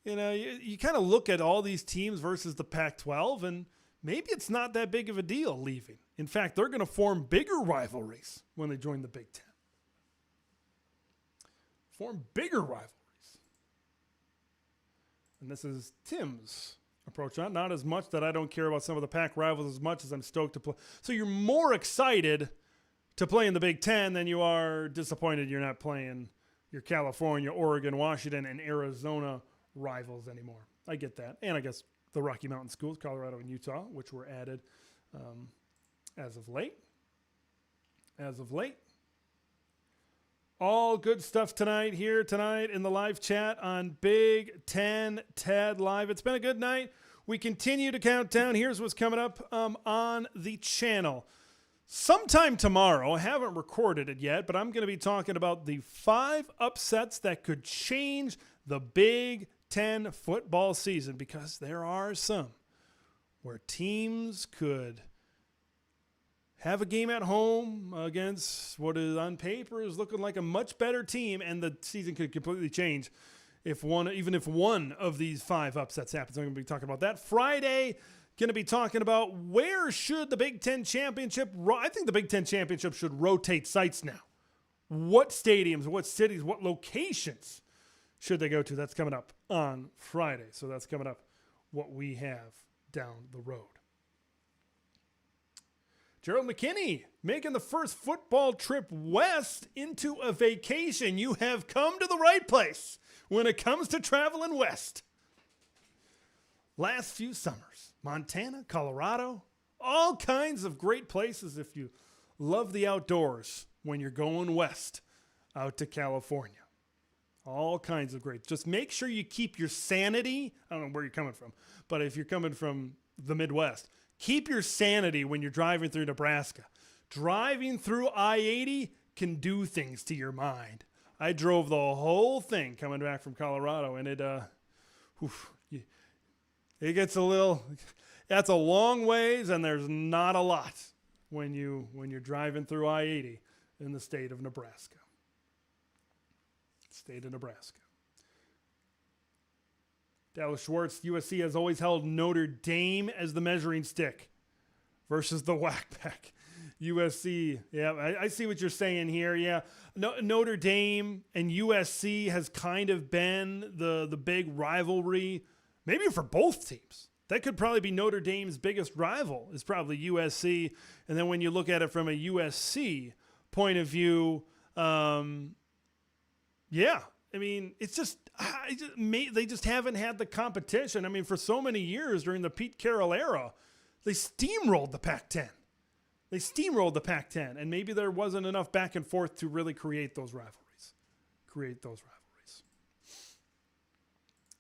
You know, you kind of look at all these teams versus the Pac-12, and maybe it's not that big of a deal leaving. In fact, they're going to form bigger rivalries when they join the Big Ten. Form bigger rivalries. And this is Tim's approach. Not as much that I don't care about some of the Pac rivals as much as I'm stoked to play. So you're more excited to play in the Big Ten than you are disappointed you're not playing your California, Oregon, Washington, and Arizona rivals anymore. I get that. And I guess the Rocky Mountain schools, Colorado and Utah, which were added as of late. All good stuff tonight in the live chat on Big Ten Ted Live. It's been a good night. We continue to count down. Here's what's coming up on the channel. Sometime tomorrow, I haven't recorded it yet, but I'm going to be talking about the 5 upsets that could change the Big Ten football season, because there are some where teams could have a game at home against what is on paper is looking like a much better team, and the season could completely change even if one of these 5 upsets happens. I'm going to be talking about that Friday. Going to be talking about where should the Big Ten Championship. I think the Big Ten Championship should rotate sites now. What stadiums, what cities, what locations should they go to? That's coming up on Friday. So that's coming up what we have down the road. Gerald McKinney making the first football trip west into a vacation. You have come to the right place when it comes to traveling west. Last few summers, Montana, Colorado, all kinds of great places if you love the outdoors when you're going west out to California. All kinds of great. Just make sure you keep your sanity. I don't know where you're coming from, but if you're coming from the Midwest, keep your sanity when you're driving through Nebraska. Driving through I-80 can do things to your mind. I drove the whole thing coming back from Colorado, and it gets a little. That's a long ways, and there's not a lot when you're driving through I-80 in the state of Nebraska. State of Nebraska. Dallas Schwartz, USC has always held Notre Dame as the measuring stick versus the whack-pack. USC, yeah, I see what you're saying here. Yeah, Notre Dame and USC has kind of been the big rivalry, maybe for both teams. That could probably be Notre Dame's biggest rival is probably USC. And then when you look at it from a USC point of view, yeah, I mean, it's just, they just haven't had the competition. I mean, for so many years during the Pete Carroll era, they steamrolled the Pac-10. They steamrolled the Pac-10, and maybe there wasn't enough back and forth to really create those rivalries.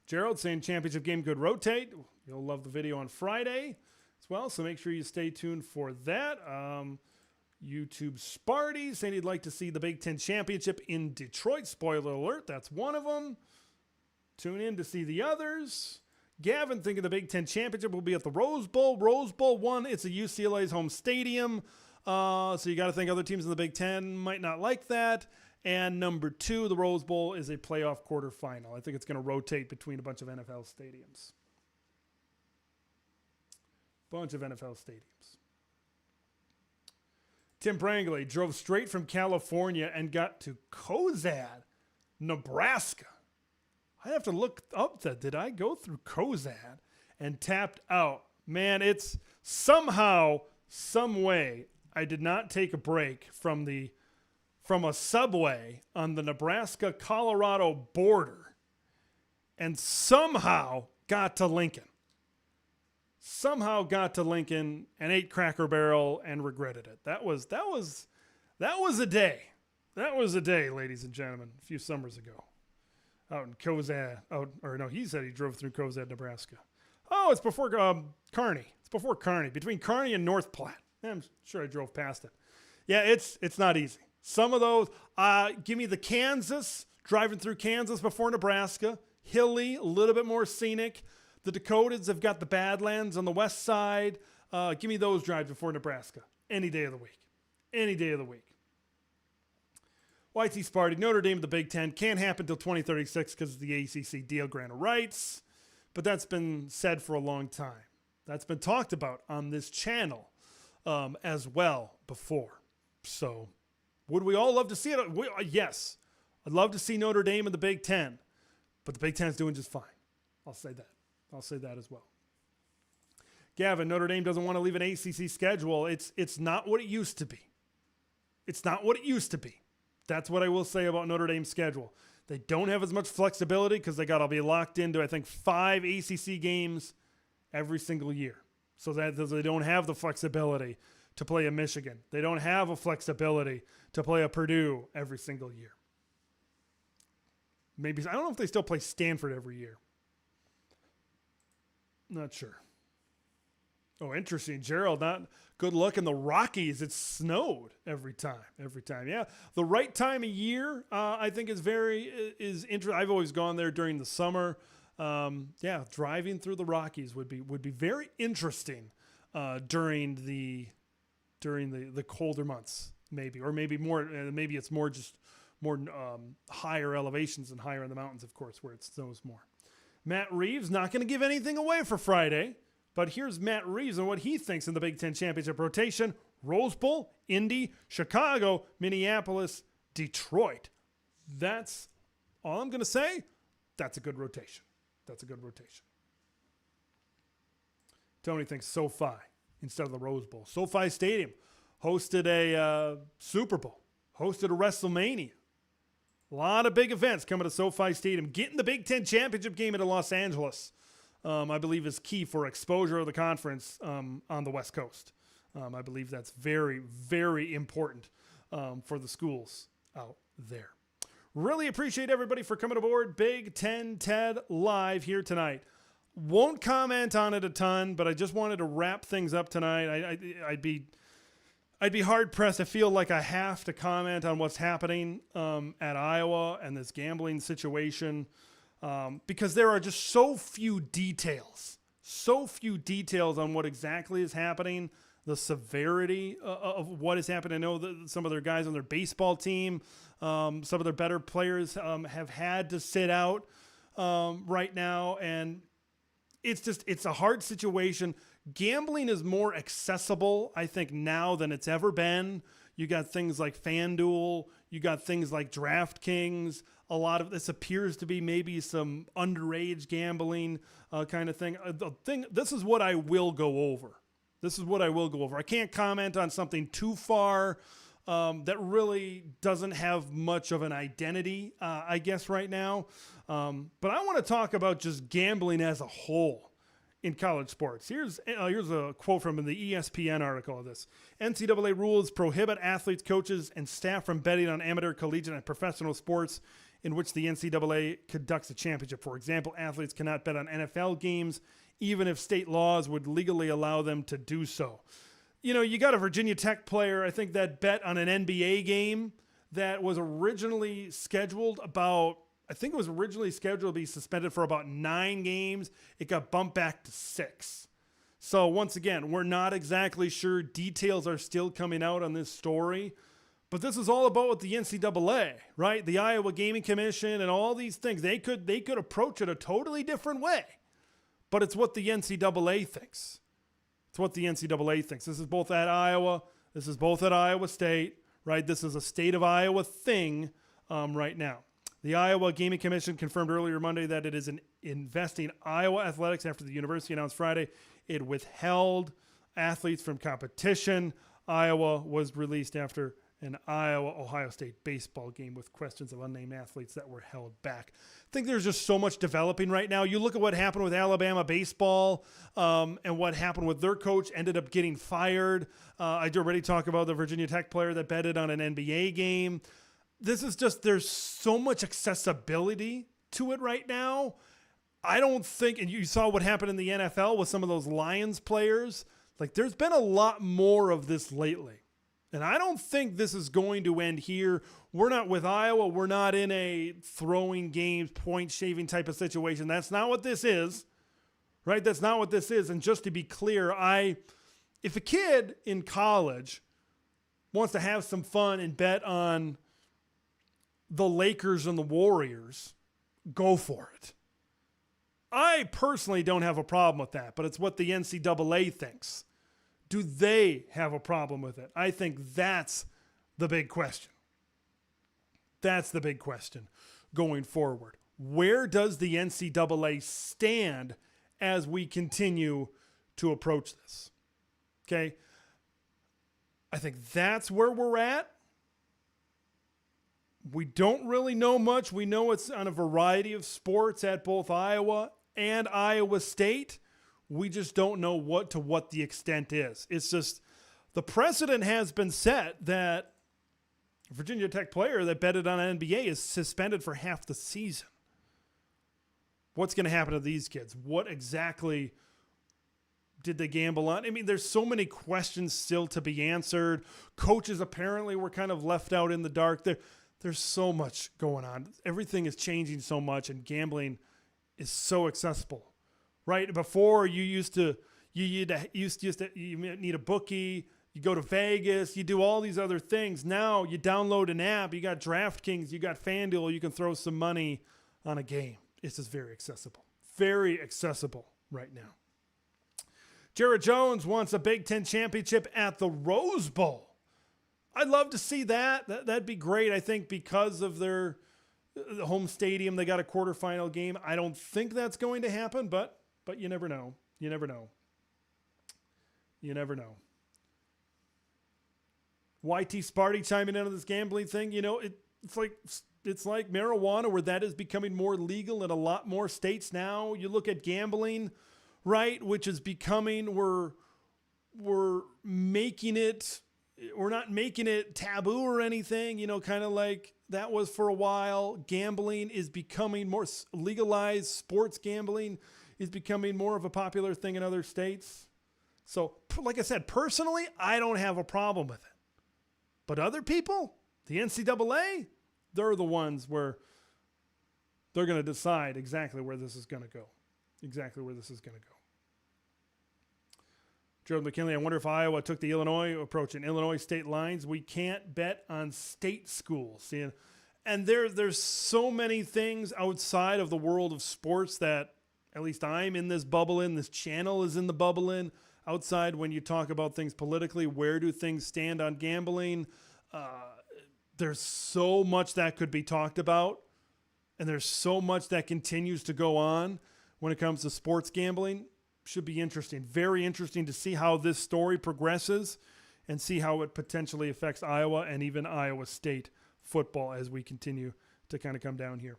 Gerald saying championship game could rotate. You'll love the video on Friday as well, so make sure you stay tuned for that. YouTube Sparty saying he'd like to see the Big Ten Championship in Detroit. Spoiler alert, that's one of them. Tune in to see the others. Gavin thinking the Big Ten Championship will be at the Rose Bowl. Rose Bowl 1, it's a UCLA's home stadium. So you got to think other teams in the Big Ten might not like that. And number 2, the Rose Bowl is a playoff quarterfinal. I think it's going to rotate between a bunch of NFL stadiums. Tim Brangley drove straight from California and got to Cozad, Nebraska. I have to look up that. Did I go through Cozad and tapped out? Man, it's somehow, some way, I did not take a break from a subway on the Nebraska-Colorado border and somehow got to Lincoln. And ate Cracker Barrel and regretted it. That was a day. That was a day, ladies and gentlemen, a few summers ago. Out in Cozad. He said he drove through Cozad, Nebraska. Oh, it's before Kearney. It's before Kearney. Between Kearney and North Platte. I'm sure I drove past it. Yeah, it's not easy. Some of those, give me the Kansas, driving through Kansas before Nebraska. Hilly, a little bit more scenic. The Dakotas have got the Badlands on the west side. Give me those drives before Nebraska. Any day of the week. YT Sparty, Notre Dame, the Big Ten, can't happen until 2036 because of the ACC deal grant of rights. But that's been said for a long time. That's been talked about on this channel as well before. So would we all love to see it? Yes. I'd love to see Notre Dame in the Big Ten. But the Big Ten's doing just fine. I'll say that as well. Gavin, Notre Dame doesn't want to leave an ACC schedule. It's not what it used to be. That's what I will say about Notre Dame's schedule. They don't have as much flexibility because they got to be locked into, I think, 5 ACC games every single year. So that they don't have the flexibility to play a Michigan. They don't have a flexibility to play a Purdue every single year. Maybe, I don't know if they still play Stanford every year. Not sure. Oh, interesting. Gerald, not good luck in the Rockies. It snowed every time. Yeah. The right time of year, I think is interesting. I've always gone there during the summer. Driving through the Rockies would be very interesting during the colder months, maybe, or maybe more. Maybe it's more higher elevations and higher in the mountains, of course, where it snows more. Matt Reeves, not going to give anything away for Friday, but here's Matt Reeves and what he thinks in the Big Ten Championship rotation. Rose Bowl, Indy, Chicago, Minneapolis, Detroit. That's all I'm going to say. That's a good rotation. Tony thinks SoFi instead of the Rose Bowl. SoFi Stadium hosted a Super Bowl, hosted a WrestleMania. A lot of big events coming to SoFi Stadium. Getting the Big Ten Championship game into Los Angeles, I believe, is key for exposure of the conference on the West Coast. I believe that's very, very important for the schools out there. Really appreciate everybody for coming aboard Big Ten Ted Live here tonight. Won't comment on it a ton, but I just wanted to wrap things up tonight. I'd be hard-pressed. I feel like I have to comment on what's happening at Iowa and this gambling situation because there are just so few details on what exactly is happening the severity of what has happened. I know that some of their guys on their baseball team, some of their better players have had to sit out right now. And it's a hard situation. Gambling is more accessible, I think, now than it's ever been. You got things like FanDuel. You got things like DraftKings. A lot of this appears to be maybe some underage gambling kind of thing. This is what I will go over. I can't comment on something too far that really doesn't have much of an identity, I guess, right now. But I want to talk about just gambling as a whole in college sports. Here's a quote from the ESPN article of this. NCAA rules prohibit athletes, coaches, and staff from betting on amateur, collegiate, and professional sports in which the NCAA conducts a championship. For example, athletes cannot bet on NFL games, even if state laws would legally allow them to do so. You know, you got a Virginia Tech player, I think, that bet on an NBA game that was originally scheduled to be suspended for about 9 games. It got bumped back to 6. So once again, we're not exactly sure. Details are still coming out on this story. But this is all about what the NCAA, right? The Iowa Gaming Commission and all these things. They could approach it a totally different way. But it's what the NCAA thinks. This is both at Iowa. This is both at Iowa State, right? This is a state of Iowa thing right now. The Iowa Gaming Commission confirmed earlier Monday that it is investing Iowa athletics after the university announced Friday it withheld athletes from competition. Iowa was released after an Iowa-Ohio State baseball game with questions of unnamed athletes that were held back. I think there's just so much developing right now. You look at what happened with Alabama baseball and what happened with their coach ended up getting fired. I already talked about the Virginia Tech player that betted on an NBA game. This is just, there's so much accessibility to it right now. I don't think, and you saw what happened in the NFL with some of those Lions players. Like, there's been a lot more of this lately. And I don't think this is going to end here. We're not with Iowa. We're not in a throwing games, point shaving type of situation. That's not what this is, right? That's not what this is. And just to be clear, if a kid in college wants to have some fun and bet on the Lakers and the Warriors, go for it. I personally don't have a problem with that, but it's what the NCAA thinks. Do they have a problem with it? I think that's the big question. That's the big question going forward. Where does the NCAA stand as we continue to approach this? Okay. I think that's where we're at. We don't really know much. We know it's on a variety of sports at both Iowa and Iowa State. We just don't know what the extent is. It's just the precedent has been set that a Virginia Tech player that betted on an NBA is suspended for half the season. What's going to happen to these kids? What exactly did they gamble on? I mean, there's so many questions still to be answered. Coaches apparently were kind of left out in the dark. There's so much going on. Everything is changing so much, and gambling is so accessible. Right? Before you need a bookie, you go to Vegas, you do all these other things. Now you download an app, you got DraftKings, you got FanDuel, you can throw some money on a game. It's just very accessible. Very accessible right now. Jared Jones wants a Big Ten championship at the Rose Bowl. I'd love to see that. That'd be great. I think because of the home stadium, they got a quarterfinal game. I don't think that's going to happen, but you never know. You never know. YT Sparty chiming in on this gambling thing. You know, it's like marijuana, where that is becoming more legal in a lot more states now. You look at gambling, right, which is becoming, we're making it, we're not making it taboo or anything, you know, kind of like that was for a while. Gambling is becoming more legalized. Sports gambling is becoming more of a popular thing in other states. So, like I said, personally, I don't have a problem with it. But other people, the NCAA, they're the ones where they're going to decide exactly where this is going to go. Gerald McKinley, I wonder if Iowa took the Illinois approach in Illinois state lines. We can't bet on state schools. See, and there's so many things outside of the world of sports that at least I'm in this bubble in. This channel is in the bubble in. Outside, when you talk about things politically, where do things stand on gambling? There's so much that could be talked about, and there's so much that continues to go on when it comes to sports gambling. Should be interesting. Very interesting to see how this story progresses and see how it potentially affects Iowa and even Iowa State football as we continue to kind of come down here.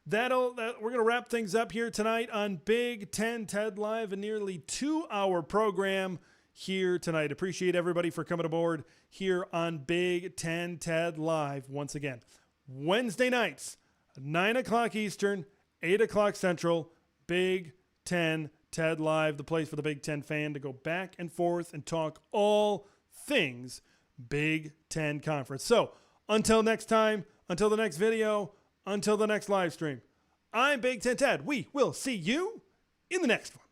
We're going to wrap things up here tonight on Big Ten TED Live, a nearly 2-hour program here tonight. Appreciate everybody for coming aboard here on Big Ten TED Live. Once again, Wednesday nights, 9 o'clock Eastern, 8 o'clock Central, Big Ten TED Live, the place for the Big Ten fan to go back and forth and talk all things Big Ten Conference. So until next time, until the next video, until the next live stream, I'm Big Ten Ted. We will see you in the next one.